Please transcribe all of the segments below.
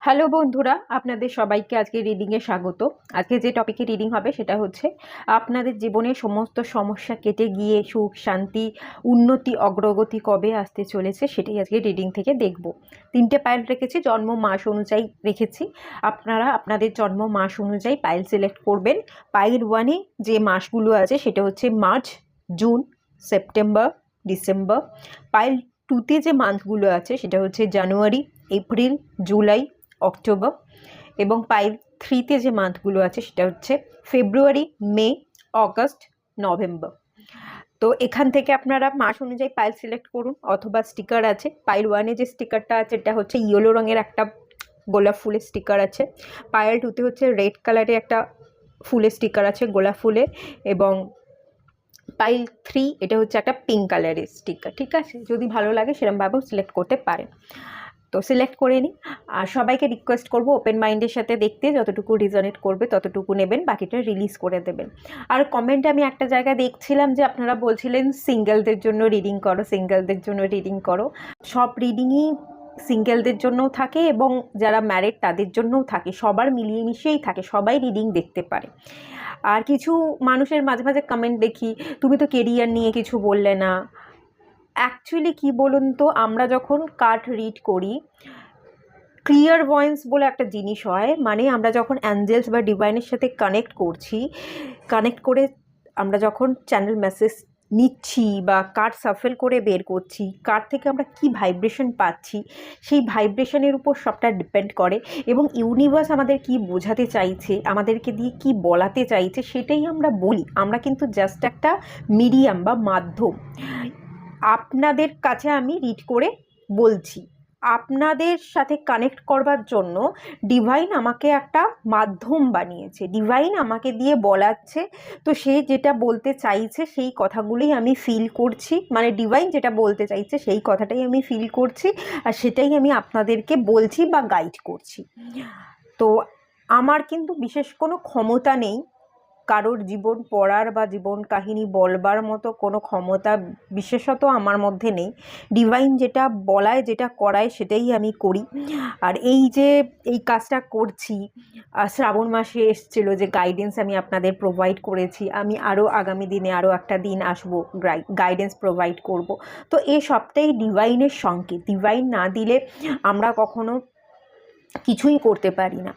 Hello বন্ধুরা, আপনাদের সবাইকে আজকে রিডিংয়ে স্বাগত। আজকে যে টপিকে রিডিং হবে সেটা হচ্ছে আপনাদের জীবনের সমস্ত সমস্যা কেটে গিয়ে সুখ, শান্তি, উন্নতি, অগ্রগতি কবে আসতে চলেছে সেটাই আজকে রিডিং থেকে দেখব। 3টে পাইল রেখেছি, জন্ম মাস অনুযায়ী রেখেছি। আপনারা আপনাদের জন্ম মাস অনুযায়ী পাইল সিলেক্ট করবেন। পাইল 1-এ যে মাসগুলো আছে সেটা হচ্ছে March, June, September, December. Pile 2-তে যে মান্থগুলো আছে সেটা হচ্ছে জানুয়ারি, এপ্রিল, জুলাই, অক্টোবর। এবং পাইল 3-তে যে মান্থগুলো আছে সেটা হচ্ছে ফেব্রুয়ারি, মে, অগস্ট, নভেম্বর। তো এখান থেকে আপনারা মাস অনুযায়ী পাইল সিলেক্ট করুন, অথবা স্টিকার আছে। পাইল 1-এ যে স্টিকারটা আছে এটা হচ্ছে ইয়েলো রঙের একটা গোলাপ ফুলের স্টিকার আছে। পাইল 2-তে হচ্ছে রেড কালারের একটা ফুলের স্টিকার আছে, গোলাপ ফুলের। এবং পাইল 3 এটা হচ্ছে একটা পিঙ্ক কালারের স্টিকার। ঠিক আছে, যদি ভালো লাগে সেরকমভাবেও সিলেক্ট করতে পারেন। তো সিলেক্ট করে নিই। আর সবাইকে রিকোয়েস্ট করব ওপেন মাইন্ডের সাথে দেখতে, যতটুকু রিজনেট করবে ততটুকু নেবেন, বাকিটা রিলিজ করে দেবেন। আর কমেন্টে আমি একটা জায়গায় দেখছিলাম যে আপনারা বলছিলেন সিঙ্গেলদের জন্য রিডিং করো, সিঙ্গেলদের জন্য রিডিং করো। সব রিডিংই সিঙ্গেলদের জন্যও থাকে এবং যারা ম্যারিড তাদের জন্যও থাকে, সবার মিলিয়ে মিশিয়েই থাকে, সবাই রিডিং দেখতে পারে। আর কিছু মানুষের মাঝে মাঝে কমেন্ট দেখি, তুমি তো কেরিয়ার নিয়ে কিছু বললে না। অ্যাকচুয়ালি কি বলুন তো, আমরা যখন কার্ড রিড করি, ক্লিয়ার ভয়েস বলে একটা জিনিস হয়, মানে আমরা যখন অ্যাঞ্জেলস বা ডিভাইনের সাথে কানেক্ট করে আমরা যখন চ্যানেল মেসেজ নিচ্ছি বা কার্ড সাফেল করে বের করছি, কার্ড থেকে আমরা কি ভাইব্রেশন পাচ্ছি সেই ভাইব্রেশনের উপর সবটা ডিপেন্ড করে। এবং ইউনিভার্স আমাদের কি বোঝাতে চাইছে, আমাদেরকে দিয়ে কি বলাতে চাইছে সেটাই আমরা বলি। আমরা কিন্তু জাস্ট একটা মিডিয়াম বা মাধ্যম। আপনাদের কাছে আমি রিড করে বলছি, আপনাদের সাথে কানেক্ট করবার জন্য ডিভাইন আমাকে একটা মাধ্যম বানিয়েছে, ডিভাইন আমাকে দিয়ে বলাচ্ছে। তো সে যেটা বলতে চাইছে সেই কথাগুলোই আমি ফিল করছি, মানে ডিভাইন যেটা বলতে চাইছে সেই কথাটাই আমি ফিল করছি, আর সেটাই আমি আপনাদেরকে বলছি বা গাইড করছি। তো আমার কিন্তু বিশেষ কোনো ক্ষমতা নেই, কারোর জীবন পড়ার বা জীবন কাহিনী বলবার মতো কোনো ক্ষমতা বিশেষত আমার মধ্যে নেই। ডিভাইন যেটা বলায়, যেটা করায় সেটাই আমি করি। আর এই যে এই কাজটা করছি, শ্রাবণ মাসে এসেছিলো যে গাইডেন্স আমি আপনাদের প্রোভাইড করেছি, আমি আরও আগামী দিনে আরও একটা দিন আসবো, গাইডেন্স প্রোভাইড করব। তো এই সবটাই ডিভাইনের সংকেত। ডিভাইন না দিলে আমরা কখনো কিছুই করতে পারি না।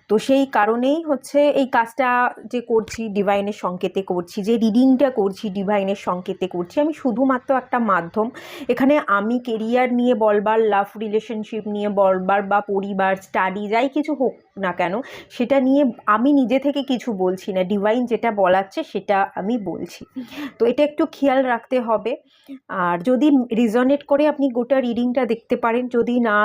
তো সেই কারণেই হচ্ছে এই কাজটা যে করছি ডিভাইনের সংকেতে করছি, যে রিডিংটা করছি ডিভাইনের সংকেতে করছি। আমি শুধুমাত্র একটা মাধ্যম। এখানে আমি কেরিয়ার নিয়ে বলবার, লাভ রিলেশনশিপ নিয়ে বলবার, বা পরিবার, স্টাডি, যাই কিছু হোক না কেন সেটা নিয়ে আমি নিজে থেকে কিছু বলছি না, ডিভাইন যেটা বলাচ্ছে সেটা আমি বলছি। তো এটা একটু খেয়াল রাখতে হবে। আর যদি রিজনেট করে আপনি গোটা রিডিংটা দেখতে পারেন, যদি না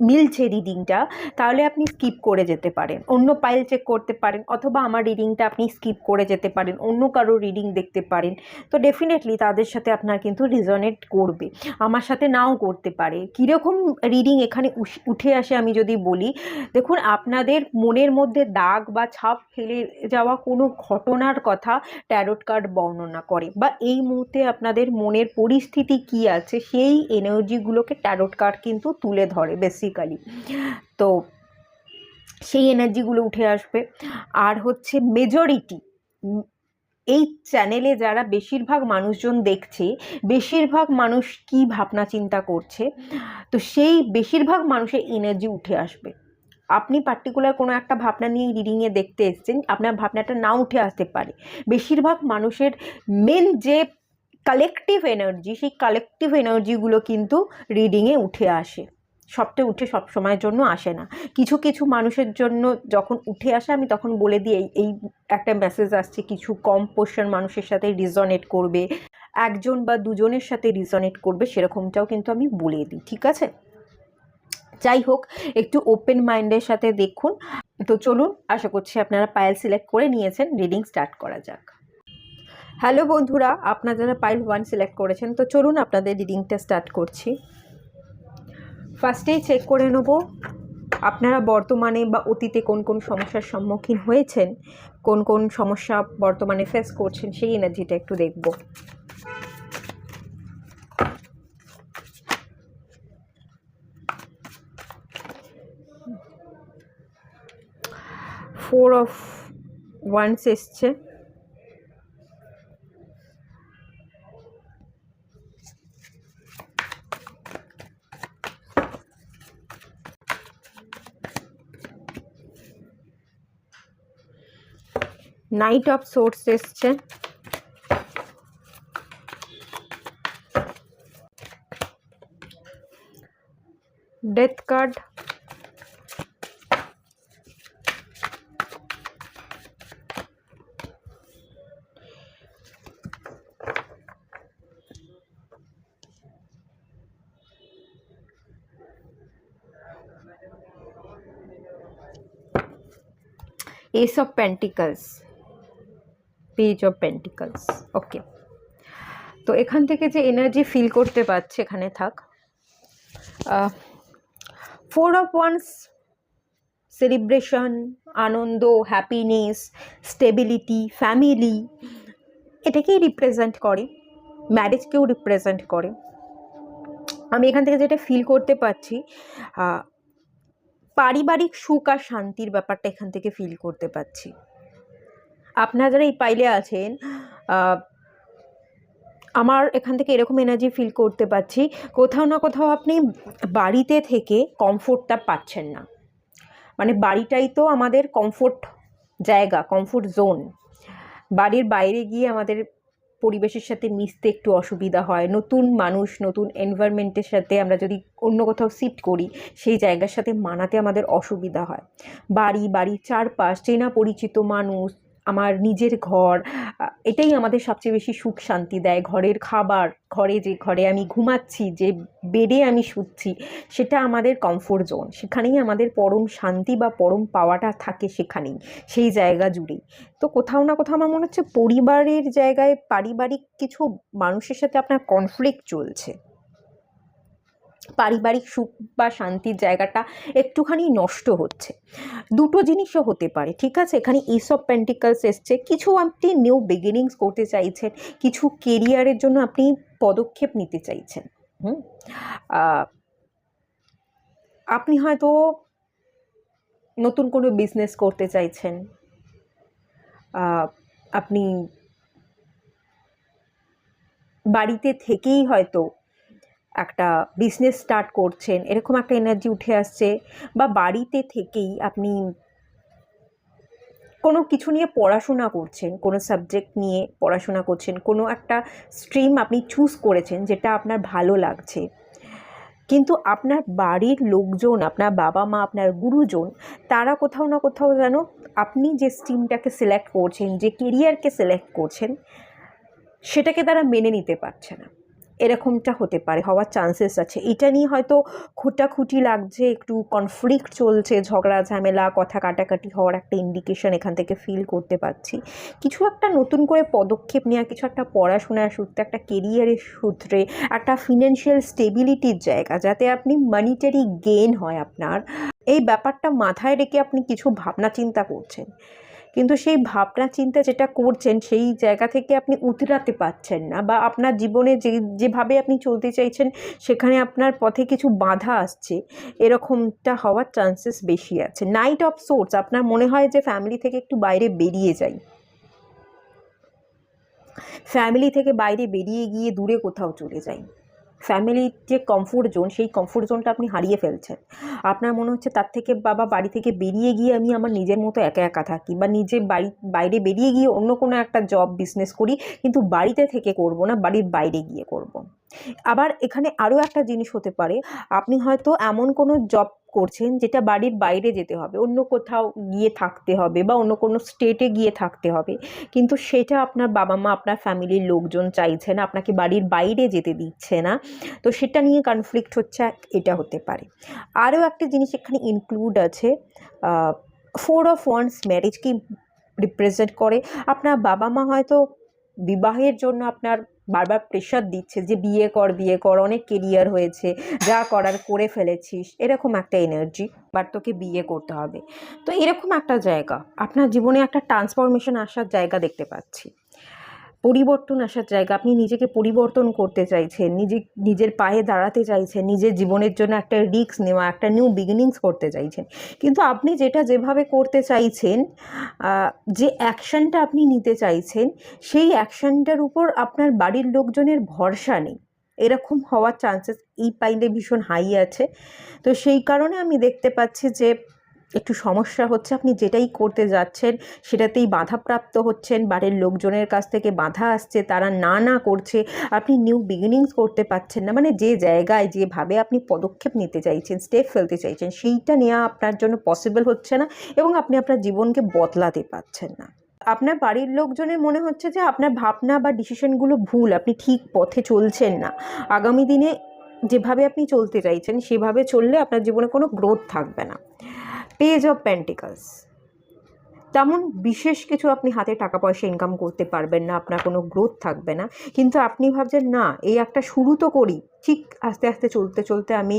মিলছে রিডিংটা তাহলে আপনি স্কিপ করে যেতে পারেন, অন্য পাইল চেক করতে পারেন, অথবা আমার রিডিংটা আপনি স্কিপ করে যেতে পারেন, অন্য কারো রিডিং দেখতে পারেন। তো ডেফিনেটলি তাদের সাথে আপনার কিন্তু রিজনেট করবে, আমার সাথে নাও করতে পারে। কীরকম রিডিং এখানে উঠে আসে আমি যদি বলি, দেখুন আপনাদের মনের মধ্যে দাগ বা ছাপ ফেলে যাওয়া কোনো ঘটনার কথা ট্যারোট কার্ড বর্ণনা করে, বা এই মুহূর্তে আপনাদের মনের পরিস্থিতি কি আছে সেই এনার্জিগুলোকে ট্যারোট কার্ড কিন্তু তুলে ধরে বেসিক্যালি। তো সেই এনার্জিগুলো উঠে আসবে। আর হচ্ছে মেজরিটি এই চ্যানেলে যারা বেশিরভাগ মানুষজন দেখছে, বেশিরভাগ মানুষ কি ভাবনা চিন্তা করছে, তো সেই বেশিরভাগ মানুষের এনার্জি উঠে আসবে। আপনি পার্টিকুলার কোনো একটা ভাবনা নিয়ে রিডিংয়ে দেখতে এসছেন, আপনার ভাবনাটা না উঠে আসতে পারে। বেশিরভাগ মানুষের মেন যে কালেকটিভ এনার্জি, সেই কালেকটিভ এনার্জিগুলো কিন্তু রিডিংয়ে উঠে আসে। সবটা উঠে সব সময়ের জন্য আসে না, কিছু কিছু মানুষের জন্য যখন উঠে আসে আমি তখন বলে দিই এই একটা মেসেজ আসছে, কিছু কম পোর্শন মানুষের সাথে রিজনেট করবে, একজন বা দুজনের সাথে রিজনেট করবে, সেরকমটাও কিন্তু আমি বলে দিই। ঠিক আছে, যাই হোক, একটু ওপেন মাইন্ডের সাথে দেখুন। তো চলুন, আশা করছি আপনারা পাইল সিলেক্ট করে নিয়েছেন, রিডিং স্টার্ট করা যাক। হ্যালো বন্ধুরা, আপনারা যারা পাইল 1 সিলেক্ট করেছেন, তো চলুন আপনাদের রিডিংটা স্টার্ট করছি। ফার্স্টেই চেক করে নেব আপনারা বর্তমানে বা অতীতে কোন কোন সমস্যার সম্মুখীন হয়েছেন, কোন কোন সমস্যা বর্তমানে ফেস করছেন, সেই এনার্জিটা একটু দেখব। ফোর অফ ওয়ান্স এসছে, নাইট অফ সোর্স এসছে, death card, ace of pentacles, page of pentacles. Okay, তো এখান থেকে যে এনার্জি ফিল করতে পারছে এখানে থাক। ফোর অফ ওয়ান্স সেলিব্রেশন, আনন্দ, হ্যাপিনেস, স্টেবিলিটি, ফ্যামিলি, এটাকেই রিপ্রেজেন্ট করে, ম্যারেজকেও রিপ্রেজেন্ট করে। আমি এখান থেকে যেটা ফিল করতে পারছি, পারিবারিক সুখ আর শান্তির ব্যাপারটা এখান থেকে ফিল করতে পারছি। আপনারা যারা এই পাইলে আছেন, আমার এখান থেকে এরকম এনার্জি ফিল করতে পারছি, কোথাও না কোথাও আপনি বাড়িতে থেকে কমফোর্টটা পাচ্ছেন না। মানে বাড়িটাই তো আমাদের কমফোর্ট জায়গা, কমফোর্ট জোন। বাড়ির বাইরে গিয়ে আমাদের পরিবেশের সাথে মিশতে একটু অসুবিধা হয়, নতুন মানুষ, নতুন এনভায়রনমেন্টের সাথে আমরা যদি অন্য কোথাও শিফট করি, সেই জায়গার সাথে মানাতে আমাদের অসুবিধা হয়। বাড়ির চারপাশ, চেনা পরিচিত মানুষ, আমার নিজের ঘর, এটাই আমাদের সবচেয়ে বেশি সুখ শান্তি দেয়। ঘরের খাবার, ঘরে আমি ঘুমাচ্ছি, যে বেডে আমি শুচ্ছি, সেটা আমাদের কমফোর্ট জোন। সেখানেই আমাদের পরম শান্তি বা পরম পাওয়াটা থাকে, সেখানেই, সেই জায়গা জুড়েই। তো কোথাও না কোথাও আমার মনে হচ্ছে পরিবারের জায়গায়, পারিবারিক কিছু মানুষের সাথে আপনার কনফ্লিক্ট চলছে। পারিবারিক সুখ বা শান্তির জায়গাটা একটুখানি নষ্ট হচ্ছে। দুটো জিনিসও হতে পারে, ঠিক আছে। এখানে এস অফ পেন্টিকলস এসছে, কিছু আপনি নিউ বিগিনিংস করতে চাইছেন, কিছু কেরিয়ারের জন্য আপনি পদক্ষেপ নিতে চাইছেন। আপনি হয়তো নতুন কোনো বিজনেস করতে চাইছেন, আপনি বাড়িতে থেকেই হয়তো একটা বিজনেস স্টার্ট করছেন, এরকম একটা এনার্জি উঠে আসছে। বা বাড়িতে থেকেই আপনি কোনো কিছু নিয়ে পড়াশোনা করছেন, কোনো সাবজেক্ট নিয়ে পড়াশোনা করছেন, কোনো একটা স্ট্রিম আপনি চুজ করেছেন যেটা আপনার ভালো লাগছে, কিন্তু আপনার বাড়ির লোকজন, আপনার বাবা মা, আপনার গুরুজন, তারা কোথাও না কোথাও যেন আপনি যে স্ট্রিমটাকে সিলেক্ট করছেন, যে কেরিয়ারকে সিলেক্ট করছেন, সেটাকে তারা মেনে নিতে পারছে না। এরকমটা হতে পারে, হওয়ার চান্সেস আছে। এটা নিয়ে হয়তো খুঁটাখুটি লাগছে, একটু কনফ্লিক্ট চলছে, ঝগড়া ঝামেলা, কথা কাটাকাটি হওয়ার একটা ইন্ডিকেশন এখান থেকে ফিল করতে পারছি। কিছু একটা নতুন করে পদক্ষেপ নেওয়া, কিছু একটা পড়াশোনার সূত্রে, একটা কেরিয়ারের সূত্রে, একটা ফিনান্সিয়াল স্টেবিলিটির জায়গা, যাতে আপনি মানিটারি গেইন হয় আপনার, এই ব্যাপারটা মাথায় রেখে আপনি কিছু ভাবনা চিন্তা করছেন। কিন্তু সেই ভাবনা চিন্তা যেটা করছেন, সেই জায়গা থেকে আপনি উতরাতে পারছেন না, বা আপনার জীবনে যেভাবে আপনি চলতে চাইছেন, সেখানে আপনার পথে কিছু বাধা আসছে, এরকমটা হওয়ার চান্সেস বেশি আছে। নাইট অফ সোর্স, আপনার মনে হয় যে ফ্যামিলি থেকে একটু বাইরে বেরিয়ে যাই, ফ্যামিলি থেকে বাইরে বেরিয়ে গিয়ে দূরে কোথাও চলে যাই। ফ্যামিলির যে কমফোর্ট জোন, সেই কমফোর্ট জোনটা আপনি হারিয়ে ফেলছেন। আপনার মনে হচ্ছে তার থেকে বাড়ি থেকে বেরিয়ে গিয়ে আমি আমার নিজের মতো একা একা থাকি, বা নিজের বাইরে বেরিয়ে গিয়ে অন্য কোনো একটা জব বিজনেস করি, কিন্তু বাড়িতে থেকে করব না, বাড়ির বাইরে গিয়ে করব। আবার এখানে আরও একটা জিনিস হতে পারে, আপনি হয়তো এমন কোনো জব করছেন যেটা বাড়ির বাইরে যেতে হবে, অন্য কোথাও গিয়ে থাকতে হবে, বা অন্য কোনো স্টেটে গিয়ে থাকতে হবে, কিন্তু সেটা আপনার বাবা মা, আপনার ফ্যামিলির লোকজন চাইছে না, আপনাকে বাড়ির বাইরে যেতে দিচ্ছে না, তো সেটা নিয়ে কনফ্লিক্ট হচ্ছে, এটা হতে পারে। আরও একটা জিনিস এখানে ইনক্লুড আছে, ফোর অফ ওয়ান্স ম্যারেজকে রিপ্রেজেন্ট করে। আপনার বাবা মা হয়তো বিবাহের জন্য আপনার বারবার প্রেশার দিচ্ছে যে বিয়ে কর, অনেক কেরিয়ার হয়েছে, যা করার করে ফেলেছিস, এরকম একটা এনার্জি, বাট তোকে বিয়ে করতে হবে। তো এরকম একটা জায়গা, আপনার জীবনে একটা ট্রান্সফরমেশন আসার জায়গা দেখতে পাচ্ছি। পরিবর্তন আসার জায়গা, আপনি নিজেকে পরিবর্তন করতে চাইছেন, নিজের পায়ে দাঁড়াতে চাইছেন, নিজের জীবনের জন্য একটা রিস্ক নেওয়া, একটা নিউ বিগিনিংস করতে চাইছেন। কিন্তু আপনি যেভাবে করতে চাইছেন, যে অ্যাকশানটা আপনি নিতে চাইছেন, সেই অ্যাকশানটার উপর আপনার বাড়ির লোকজনের ভরসা নেই। এরকম হওয়ার চান্সেস এই পাইলে ভীষণ হাই আছে। তো সেই কারণে আমি দেখতে পাচ্ছি যে একটু সমস্যা হচ্ছে। আপনি যেটাই করতে যাচ্ছেন সেটাতেই বাধাপ্রাপ্ত হচ্ছেন, বাড়ির লোকজনের কাছ থেকে বাধা আসছে, তারা না করছে, আপনি নিউ বিগিনিংস করতে পারছেন না। মানে যে জায়গায় যেভাবে আপনি পদক্ষেপ নিতে চাইছেন, স্টেপ ফেলতে চাইছেন, সেইটা নেওয়া আপনার জন্য পসিবল হচ্ছে না এবং আপনি আপনার জীবনকে বদলাতে পারছেন না। আপনার বাড়ির লোকজনের মনে হচ্ছে যে আপনার ভাবনা বা ডিসিশনগুলো ভুল, আপনি ঠিক পথে চলছেন না। আগামী দিনে যেভাবে আপনি চলতে চাইছেন সেভাবে চললে আপনার জীবনে কোনো গ্রোথ থাকবে না। পেজ অফ পেন্টিকলস, তেমন বিশেষ কিছু আপনি হাতে টাকা পয়সা ইনকাম করতে পারবেন না, আপনার কোনো গ্রোথ থাকবে না। কিন্তু আপনি ভাবছেন না, এই একটা শুরু তো করি, ঠিক আস্তে আস্তে চলতে চলতে আমি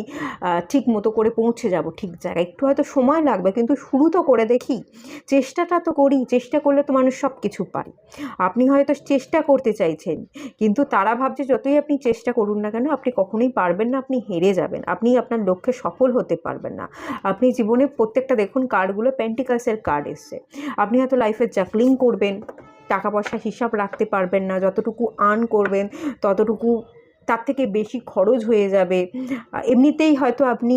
ঠিক মতো করে পৌঁছে যাব ঠিক জায়গায়। একটু হয়তো সময় লাগবে, কিন্তু শুরু তো করে দেখি, চেষ্টাটা তো করি। চেষ্টা করলে তো মানুষ সব কিছু পারে। আপনি হয়তো চেষ্টা করতে চাইছেন, কিন্তু তারা ভাবছে যতই আপনি চেষ্টা করুন না কেন, আপনি কখনোই পারবেন না, আপনি হেরে যাবেন, আপনি আপনার লক্ষ্যে সফল হতে পারবেন না। আপনি জীবনে প্রত্যেকটা দেখুন কার্ডগুলো পেন্টিকালসের কার্ড এসছে। আপনি হয়তো লাইফে জাগলিং করবেন, টাকা পয়সা হিসাব রাখতে পারবেন না, যতটুকু আর্ন করবেন ততটুকু তার থেকে বেশি খরচ হয়ে যাবে। এমনিতেই হয়তো আপনি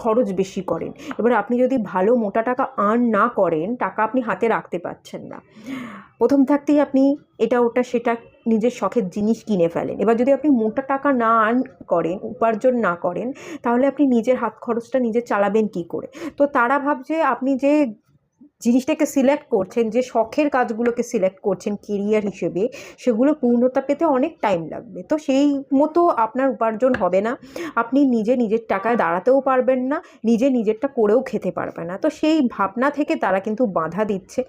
খরচ বেশি করেন, এবার আপনি যদি ভালো মোটা টাকা আর্ন না করেন, টাকা আপনি হাতে রাখতে পারছেন না। প্রথম থাকতেই আপনি এটা ওটা সেটা নিজের শখের জিনিস কিনে ফেলেন। এবার যদি আপনি মোটা টাকা না আর্ন করেন, উপার্জন না করেন, তাহলে আপনি নিজের হাত খরচটা নিজে চালাবেন কি করে? তো তারা ভাবছে আপনি যে জিনিসটাকে সিলেক্ট করছেন, যে শখের কাজগুলোকে সিলেক্ট করছেন কেরিয়ার হিসেবে, সেগুলো পূর্ণতা পেতে অনেক টাইম লাগবে। তো সেই মতো আপনার উপার্জন হবে না, আপনি নিজের টাকায় দাঁড়াতেও পারবেন না, নিজেরটা করেও খেতে পারবেন না। তো সেই ভাবনা থেকে তারা কিন্তু বাধা দিচ্ছে।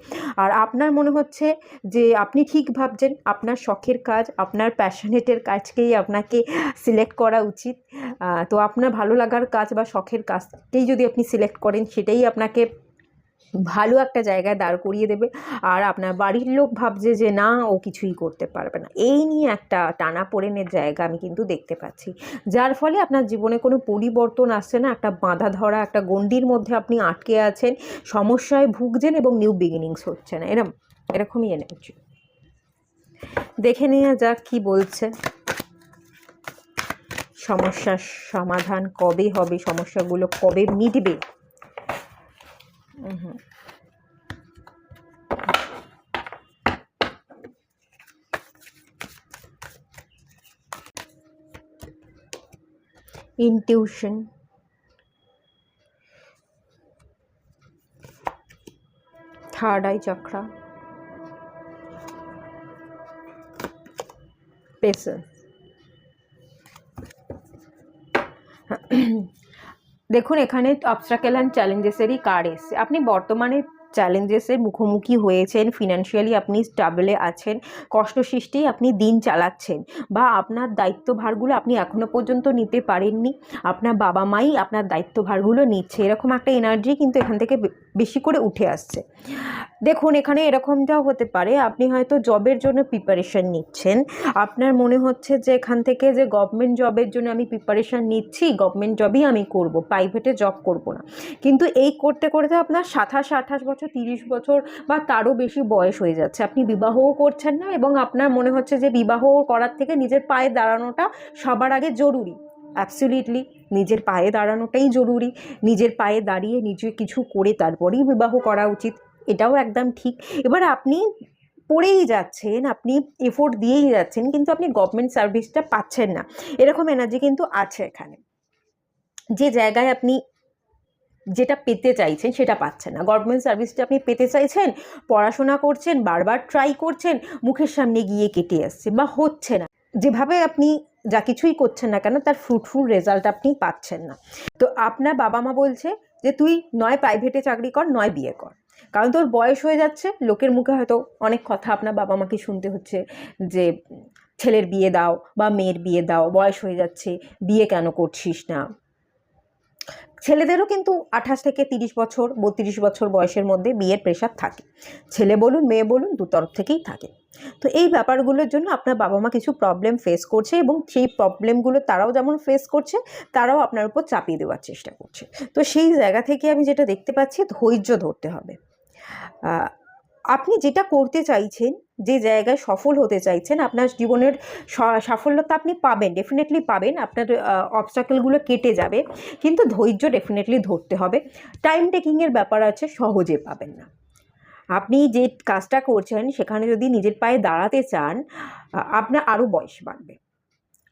আর আপনার মনে হচ্ছে যে আপনি ঠিক ভাবছেন, আপনার শখের কাজ, আপনার প্যাশনেটের কাজকেই আপনাকে সিলেক্ট করা উচিত। তো আপনার ভালো লাগার কাজ বা শখের কাজকেই যদি আপনি সিলেক্ট করেন, সেটাই আপনাকে ভালো একটা জায়গায় দাঁড় করিয়ে দেবে। আর আপনার বাড়ির লোক ভাবছে যে না, ও কিছুই করতে পারবে না। এই নিয়ে একটা টানাপোড়েনের জায়গা আমি কিন্তু দেখতে পাচ্ছি, যার ফলে আপনার জীবনে কোনো পরিবর্তন আসছে না। একটা বাঁধা ধরা একটা গণ্ডির মধ্যে আপনি আটকে আছেন, সমস্যায় ভুগছেন এবং নিউ বিগিনিংস হচ্ছে না। এরকমই এনার্জি। দেখে নেওয়া যাক কি বলছে। সমস্যার সমাধান কবে হবে, সমস্যাগুলো কবে মিটবে? Intuition, third eye chakra, patience. দেখুন, এখানে অবস্ট্রাকেল অ্যান্ড চ্যালেঞ্জেসেরই কার্ড এসছে। আপনি বর্তমানে চ্যালেঞ্জেসের মুখোমুখি হয়েছেন, ফিনান্সিয়ালি আপনি স্টেবলে আছেন, কষ্ট সৃষ্টি আপনি দিন চালাচ্ছেন, বা আপনার দায়িত্বভারগুলো আপনি এখনও পর্যন্ত নিতে পারেননি, আপনার বাবা মাই আপনার দায়িত্বভারগুলো নিচ্ছে। এরকম একটা এনার্জি কিন্তু এখান থেকে বেশি করে উঠে আসছে। দেখুন, এখানে এরকমটাও হতে পারে, আপনি হয়তো জবের জন্য প্রিপারেশান নিচ্ছেন, আপনার মনে হচ্ছে যে এখান থেকে যে গভর্নমেন্ট জবের জন্য আমি প্রিপারেশান নিচ্ছি, গভর্নমেন্ট জবই আমি করব, প্রাইভেটে জব করব না। কিন্তু এই করতে করতে আপনার 27-28 বছর, 30 বছর বা তারও বেশি বয়স হয়ে যাচ্ছে, আপনি বিবাহও করছেন না, এবং আপনার মনে হচ্ছে যে বিবাহ করার থেকে নিজের পায়ে দাঁড়ানোটা সবার আগে জরুরি। অ্যাবসলিউটলি নিজের পায়ে দাঁড়ানোটাই জরুরি, নিজের পায়ে দাঁড়িয়ে নিজে কিছু করে তারপরেই বিবাহ করা উচিত, এটাও একদম ঠিক। এবার আপনি পড়েই যাচ্ছেন, আপনি এফোর্ট দিয়েই যাচ্ছেন, কিন্তু আপনি গভর্নমেন্ট সার্ভিসটা পাচ্ছেন না। এরকম এনার্জি কিন্তু আছে এখানে, যে জায়গায় আপনি যেটা পেতে চাইছেন সেটা পাচ্ছেন না। গভর্নমেন্ট সার্ভিসটা আপনি পেতে চাইছেন, পড়াশোনা করছেন, বারবার ট্রাই করছেন, মুখের সামনে গিয়ে কেটে আসছে বা হচ্ছে না। যেভাবে আপনি যা কিছুই করছেন না কেন, তার ফ্রুটফুল রেজাল্ট আপনি পাচ্ছেন না। তো আপনার বাবা মা বলছে যে তুই নয় প্রাইভেটে চাকরি কর, নয় বিয়ে কর, কারণ তোর বয়স হয়ে যাচ্ছে। লোকের মুখে হয়তো অনেক কথা আপনার বাবা মাকে শুনতে হচ্ছে যে ছেলের বিয়ে দাও বা মেয়ের বিয়ে দাও, বয়স হয়ে যাচ্ছে, বিয়ে কেন করছিস না। ছেলেদেরও কিন্তু 28 থেকে 30 বছর 32 বছর বয়সের মধ্যে বিয়ের প্রেশার থাকে, ছেলে বলুন মেয়ে বলুন দু তরফ থেকেই থাকে। তো এই ব্যাপারগুলোর জন্য আপনার বাবা মা কিছু প্রবলেম ফেস করছে, এবং সেই প্রবলেমগুলো তারাও যেমন ফেস করছে, তারাও আপনার উপর চাপিয়ে দেওয়ার চেষ্টা করছে। তো সেই জায়গা থেকে আমি যেটা দেখতে পাচ্ছি, ধৈর্য ধরতে হবে। আপনি যেটা করতে চাইছেন, যে জায়গায় সফল হতে চাইছেন, আপনার জীবনের সাফল্যতা আপনি পাবেন, ডেফিনেটলি পাবেন, আপনার অবস্টাকেলগুলো কেটে যাবে, কিন্তু ধৈর্য ডেফিনেটলি ধরতে হবে। টাইম টেকিংয়ের ব্যাপার আছে, সহজে পাবেন না। আপনি যে কাজটা করছেন সেখানে যদি নিজের পায়ে দাঁড়াতে চান, আপনার আরও বয়স বাড়বে,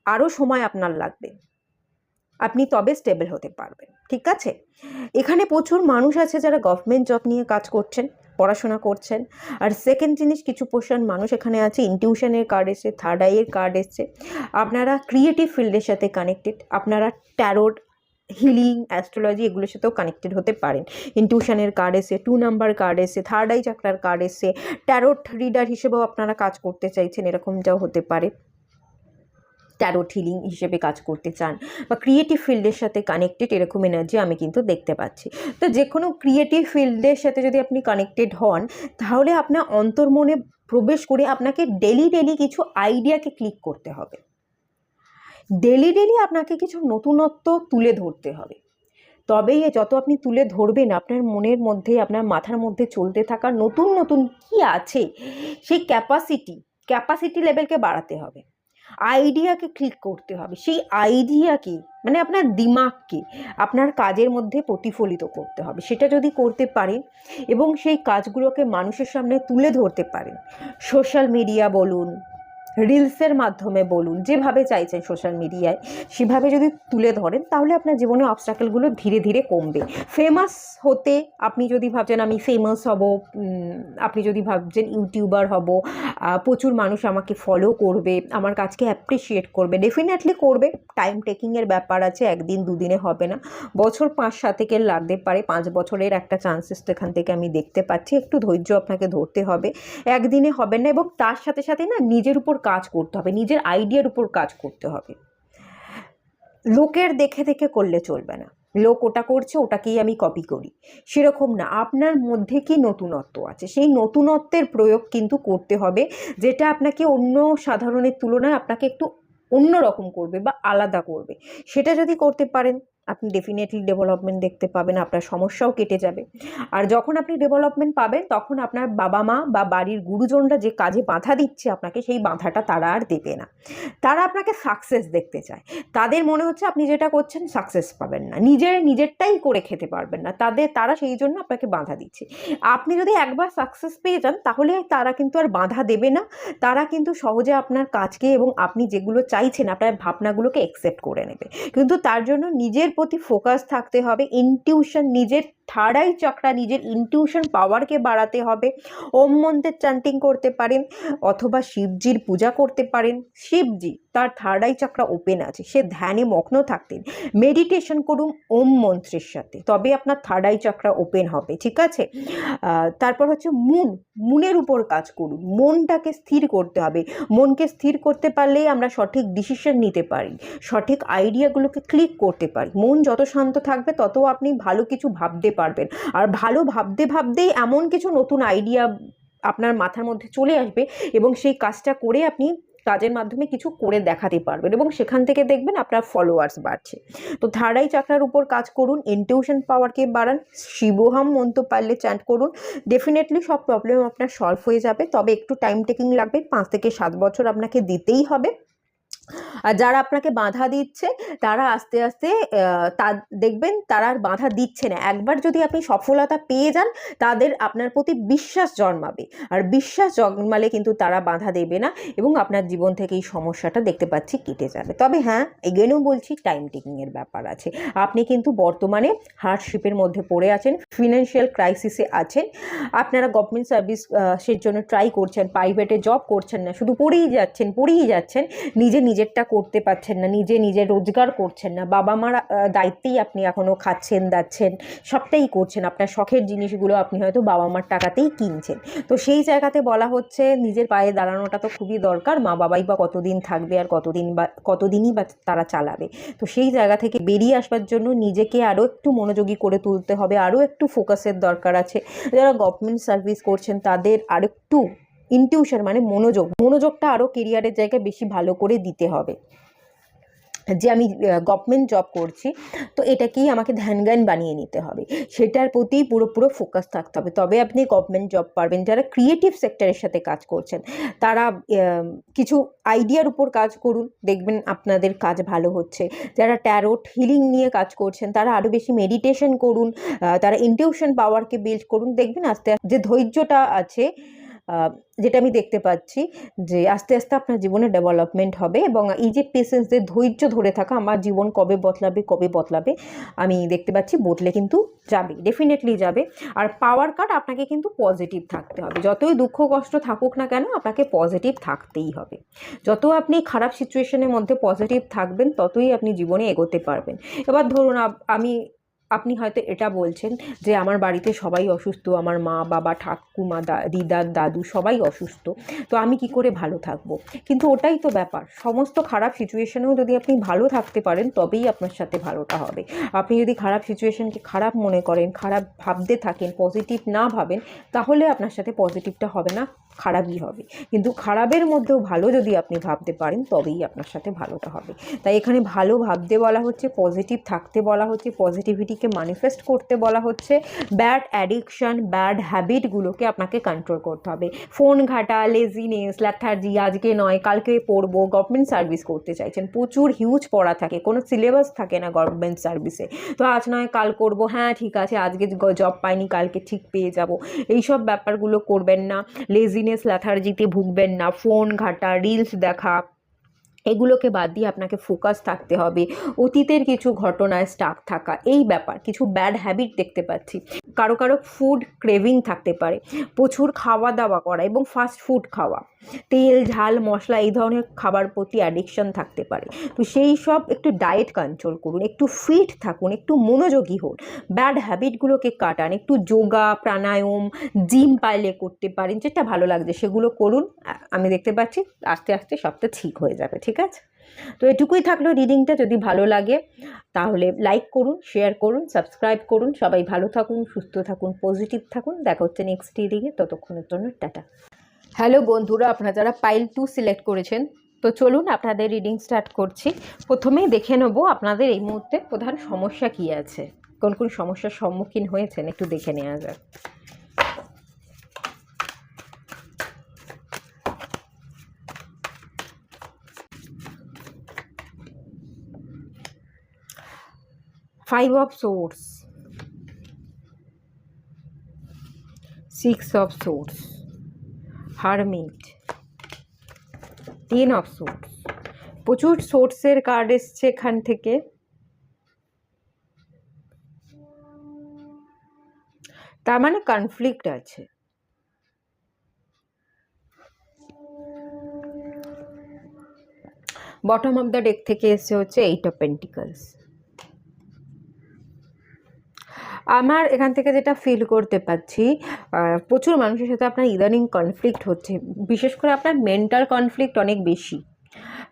আরও সময় আপনার লাগবে, আপনি তবে স্টেবল হতে পারবেন। ঠিক আছে, এখানে প্রচুর মানুষ আছে যারা গভর্নমেন্ট জব নিয়ে কাজ করছেন, পড়াশোনা করছেন। আর সেকেন্ড জিনিস, কিছু পোর্শন মানুষ এখানে আছে, ইনটিউশনের কার্ড এসছে, থার্ড আইয়ের কার্ড এসছে। আপনারা ক্রিয়েটিভ ফিল্ডের সাথে কানেক্টেড, আপনারা ট্যারোট, হিলিং, অ্যাস্ট্রোলজি এগুলোর সাথেও কানেক্টেড হতে পারেন। ইনটিউশনের কার্ড এসে, 2 নাম্বার কার্ড এসে, থার্ড আই চাকরার কার্ড এসে, ট্যারোট রিডার হিসেবেও আপনারা কাজ করতে চাইছেন, এরকমটাও হতে পারে। ট্যারোট হিলিং হিসেবে কাজ করতে চান, বা ক্রিয়েটিভ ফিল্ডের সাথে কানেক্টেড, এরকম এনার্জি আমি কিন্তু দেখতে পাচ্ছি। তো যে কোনো ক্রিয়েটিভ ফিল্ডের সাথে যদি আপনি কানেক্টেড হন, তাহলে আপনার অন্তর্মনে প্রবেশ করে আপনাকে ডেলি কিছু আইডিয়াকে ক্লিক করতে হবে, ডেলি আপনাকে কিছু নতুনত্ব তুলে ধরতে হবে। তবেই যত আপনি তুলে ধরবেন, আপনার মনের মধ্যে, আপনার মাথার মধ্যে চলতে থাকা নতুন কি আছে, সেই ক্যাপাসিটি লেভেলকে বাড়াতে হবে, আইডিয়াকে ক্লিক করতে হবে, সেই আইডিয়াকে মানে আপনার দিমাগকে আপনার কাজের মধ্যে প্রতিফলিত করতে হবে। সেটা যদি করতে পারেন এবং সেই কাজগুলোকে মানুষের সামনে তুলে ধরতে পারেন, সোশ্যাল মিডিয়া বলুন, রিলসের মাধ্যমে বলুন, যেভাবে চাইছেন সোশ্যাল মিডিয়ায় সেভাবে যদি তুলে ধরেন, তাহলে আপনার জীবনে অবস্ট্রাকেলগুলো ধীরে কমবে। ফেমাস হতে আপনি যদি ভাবছেন আমি ফেমাস হব, আপনি যদি ভাবছেন ইউটিউবার হব, প্রচুর মানুষ আমাকে ফলো করবে, আমার কাজকে অ্যাপ্রিসিয়েট করবে, ডেফিনেটলি করবে। টাইম টেকিংয়ের ব্যাপার আছে, একদিন দুদিনে হবে না, বছর 5-7 থেকে লাগতে পারে, 5 বছরের একটা চান্সেস এখান থেকে আমি দেখতে পাচ্ছি। একটু ধৈর্য আপনাকে ধরতে হবে, একদিনে হবে না, এবং তার সাথে সাথে না নিজের উপর কাজ করতে হবে, নিজের আইডিয়ার উপর কাজ করতে হবে। লোকের দেখে করলে চলবে না, লোক ওটা করছে ওটাকেই আমি কপি করি, সেরকম না। আপনার মধ্যে কি নতুনত্ব আছে, সেই নতুনত্বের প্রয়োগ কিন্তু করতে হবে, যেটা আপনাকে অন্য সাধারণের তুলনায় আপনাকে একটু অন্যরকম করবে বা আলাদা করবে। সেটা যদি করতে পারেন, আপনি ডেফিনেটলি ডেভেলপমেন্ট দেখতে পাবেন, আপনার সমস্যাও কেটে যাবে। আর যখন আপনি ডেভেলপমেন্ট পাবেন, তখন আপনার বাবা মা বা বাড়ির গুরুজনরা যে কাজে বাধা দিচ্ছে আপনাকে, সেই বাধাটা তারা আর দেবে না। তারা আপনাকে সাকসেস দেখতে চায়, তাদের মনে হচ্ছে আপনি যেটা করছেন সাকসেস পাবেন না, নিজেরটাই করে খেতে পারবেন না, তারা সেই জন্য আপনাকে বাধা দিচ্ছে। আপনি যদি একবার সাকসেস পেয়ে যান, তাহলে তারা কিন্তু আর বাধা দেবে না, তারা কিন্তু সহজে আপনার কাজকে এবং আপনি যেগুলো চাইছেন আপনার ভাবনাগুলোকে অ্যাকসেপ্ট করে নেবে। কিন্তু তার জন্য নিজের প্রতি ফোকাস থাকতে হবে, ইনটিউশন, নিজের থার্ড আই চক্রা, নিজের ইনটিউশন পাওয়ারকে বাড়াতে হবে। ওম মন্ত্রের চ্যান্টিং করতে পারেন, অথবা শিবজির পূজা করতে পারেন। শিবজি, তার থার্ড আই চক্রা ওপেন আছে, সে ধ্যানে মগ্ন থাকতেন, মেডিটেশন করুন ওম মন্ত্রের সাথে, তবে আপনার থার্ড আই চক্রা ওপেন হবে। ঠিক আছে, তারপর হচ্ছে মুনের উপর কাজ করুন, মনটাকে স্থির করতে হবে। মনকে স্থির করতে পারলেই আমরা সঠিক ডিসিশন নিতে পারি, সঠিক আইডিয়াগুলোকে ক্লিক করতে পারি। মন যত শান্ত থাকবে, তত আপনি ভালো কিছু ভাবতে পারবেন, আর ভালো ভাবতেই এমন কিছু নতুন আইডিয়া আপনার মাথার মধ্যে চলে আসবে, এবং সেই কাজটা করে আপনি কাজের মাধ্যমে কিছু করে দেখাতে পারবেন, এবং সেখান থেকে দেখবেন আপনার ফলোয়ার্স বাড়ছে। তো থার্ড আই চাকরার উপর কাজ করুন, ইনটিউশন পাওয়ারকে বাড়ান, শিবোহাম মন্ত্র পারলে চ্যান্ট করুন, ডেফিনেটলি সব প্রবলেম আপনার সলভ হয়ে যাবে। তবে একটু টাইম টেকিং লাগবে, 5 থেকে 7 বছর আপনাকে দিতেই হবে। আর যারা আপনাকে বাধা দিচ্ছে, তারা আস্তে আস্তে দেখবেন তারা আর বাধা দিচ্ছে না। একবার যদি আপনি সফলতা পেয়ে যান, তাদের আপনার প্রতি বিশ্বাস জন্মাবে, আর বিশ্বাস জন্মালে কিন্তু তারা বাধা দেবে না, এবং আপনার জীবন থেকে এই সমস্যাটা দেখতে পাচ্ছি কেটে যাবে। তবে হ্যাঁ, এগেনও বলছি, টাইম টেকিংয়ের ব্যাপার আছে। আপনি কিন্তু বর্তমানে হার্ডশিপের মধ্যে পড়ে আছেন, ফিনান্সিয়াল ক্রাইসিসে আছেন, আপনারা গভর্নমেন্ট সার্ভিসের জন্য ট্রাই করছেন, প্রাইভেটে জব করছেন না, শুধু পড়েই যাচ্ছেন, নিজে নিজেরটা করতে পারছেন না, নিজের রোজগার করছেন না, বাবা মার দায়িত্বেই আপনি এখনও খাচ্ছেন দাচ্ছেন, সবটাই করছেন, আপনার শখের জিনিসগুলো আপনি হয়তো বাবা মার টাকাতেই কিনছেন। তো সেই জায়গাতে বলা হচ্ছে নিজের পায়ে দাঁড়ানোটা তো খুবই দরকার, মা বাবাই বা কতদিন থাকবে আর কতদিনই বা তারা চালাবে। তো সেই জায়গা থেকে বেরিয়ে আসবার জন্য নিজেকে আরও একটু মনোযোগী করে তুলতে হবে, আরও একটু ফোকাসের দরকার আছে। যারা গভর্নমেন্ট সার্ভিস করছেন তাদের আরেকটু ইনটিউশন মানে মনোযোগটা আরও কেরিয়ারের জায়গায় বেশি ভালো করে দিতে হবে, যে আমি গভর্নমেন্ট জব করছি তো এটাকেই আমাকে ধ্যান বানিয়ে নিতে হবে, সেটার প্রতি পুরো ফোকাস থাকতে হবে, তবে আপনি গভর্নমেন্ট জব পারবেন। যারা ক্রিয়েটিভ সেক্টরের সাথে কাজ করছেন তারা কিছু আইডিয়ার উপর কাজ করুন, দেখবেন আপনাদের কাজ ভালো হচ্ছে। যারা ট্যারোট হিলিং নিয়ে কাজ করছেন তারা আরও বেশি মেডিটেশন করুন, তারা ইনটিউশন পাওয়ারকে বিল্ড করুন, দেখবেন আস্তে আস্তে যে ধৈর্যটা আছে, যেটা আমি দেখতে পাচ্ছি যে আস্তে আস্তে আপনার জীবনে ডেভেলপমেন্ট হবে। এবং এই যে পেশেন্স, যে ধৈর্য ধরে থাকা, আমার জীবন কবে বদলাবে আমি দেখতে পাচ্ছি বদলে কিন্তু যাবে, ডেফিনেটলি যাবে। আর পাওয়ার কার্ড, আপনাকে কিন্তু পজিটিভ থাকতে হবে, যতই দুঃখ কষ্ট থাকুক না কেন আপনাকে পজিটিভ থাকতেই হবে। যত আপনি খারাপ সিচুয়েশনের মধ্যে পজিটিভ থাকবেন ততই আপনি জীবনে এগোতে পারবেন। এবার ধরুন আপনি হয়তো এটা বলছেন যে আমার বাড়িতে সবাই অসুস্থ, আমার মা বাবা ঠাকুমা দিদা দাদু সবাই অসুস্থ, তো আমি কি করে ভালো থাকবো? কিন্তু ওটাই তো ব্যাপার, সমস্ত খারাপ সিচুয়েশনেও যদি আপনি ভালো থাকতে পারেন তবেই আপনার সাথে ভালোটা হবে। আপনি যদি খারাপ সিচুয়েশনকে খারাপ মনে করেন, খারাপ ভাবতে থাকেন, পজিটিভ না ভাবেন, তাহলে আপনার সাথে পজিটিভটা হবে না, খারাপই হবে। কিন্তু খারাপের মধ্যেও ভালো যদি আপনি ভাবতে পারেন তবেই আপনার সাথে ভালোটা হবে। তাই এখানে ভালো ভাবতে বলা হচ্ছে, পজিটিভ থাকতে বলা হচ্ছে, পজিটিভিটিকে ম্যানিফেস্ট করতে বলা হচ্ছে। ব্যাড অ্যাডিকশান, ব্যাড হ্যাবিটগুলোকে আপনাকে কন্ট্রোল করতে হবে। ফোন ঘাটা, লেজিনেস, ল্যাথার্জি, আজকে নয় কালকে পড়বো, গভর্নমেন্ট সার্ভিস করতে চাইছেন, প্রচুর হিউজ পড়া থাকে, কোনো সিলেবাস থাকে না গভর্নমেন্ট সার্ভিসে, তো আজ নয় কাল করব, হ্যাঁ ঠিক আছে আজকে জব পাইনি কালকে ঠিক পেয়ে যাব, এইসব ব্যাপারগুলো করবেন না। লেজিনেস ল্যাথার্জিতে ভুগবেন না, ফোন ঘাটা, রিলস দেখা, এগুলোকে বাদ দিয়ে আপনাকে ফোকাস থাকতে হবে। অতীতের কিছু ঘটনায় স্টাক থাকা, এই ব্যাপার কিছু ব্যাড হ্যাবিট দেখতে পাচ্ছি। কারো ফুড ক্রেভিং থাকতে পারে, প্রচুর খাওয়া দাওয়া করা এবং ফাস্ট ফুড খাওয়া, তেল ঝাল মশলা এই ধরনের খাবার প্রতি অ্যাডিকশন থাকতে পারে। তো সেই সব একটু ডায়েট কন্ট্রোল করুন, একটু ফিট থাকুন, একটু মনোযোগী হন, ব্যাড হ্যাবিটগুলোকে কাটান, একটু যোগা প্রাণায়াম জিম পাইলে করতে পারেন, যেটা ভালো লাগছে সেগুলো করুন। আমি দেখতে পাচ্ছি আস্তে আস্তে সবটা ঠিক হয়ে যাবে, ঠিক আছে? তো এটুকুই থাকলো রিডিংটা। যদি ভালো লাগে তাহলে লাইক করুন, শেয়ার করুন, সাবস্ক্রাইব করুন। সবাই ভালো থাকুন, সুস্থ থাকুন, পজিটিভ থাকুন। দেখা হচ্ছে নেক্সট রিডিংয়ে, ততক্ষণের জন্য টাটা। হ্যালো বন্ধুরা, আপনারা যারা পাইল 2 সিলেক্ট করেছেন তো চলুন আপনাদের রিডিং স্টার্ট করছি। প্রথমেই দেখে নেব আপনাদের এই মুহূর্তে প্রধান সমস্যা কী আছে, কোন কোন সমস্যার সম্মুখীন হয়েছেন একটু দেখে নেওয়া যাক। Five of Swords, Six of Swords, Hermit, Ten of Swords, প্রচুর সোর্সের কার্ড এসছে এখান থেকে। তার মানে কনফ্লিক্ট আছে। বটম অফ দ্য ডেক থেকে এসছে হচ্ছে 8 অফ পেন্টিকলস। আমার এখান থেকে যেটা ফিল করতে পাচ্ছি, প্রচুর মানুষের সাথে আপনার ইদানিং কনফ্লিক্ট হচ্ছে, বিশেষ করে আপনার মেন্টাল কনফ্লিক্ট অনেক বেশি।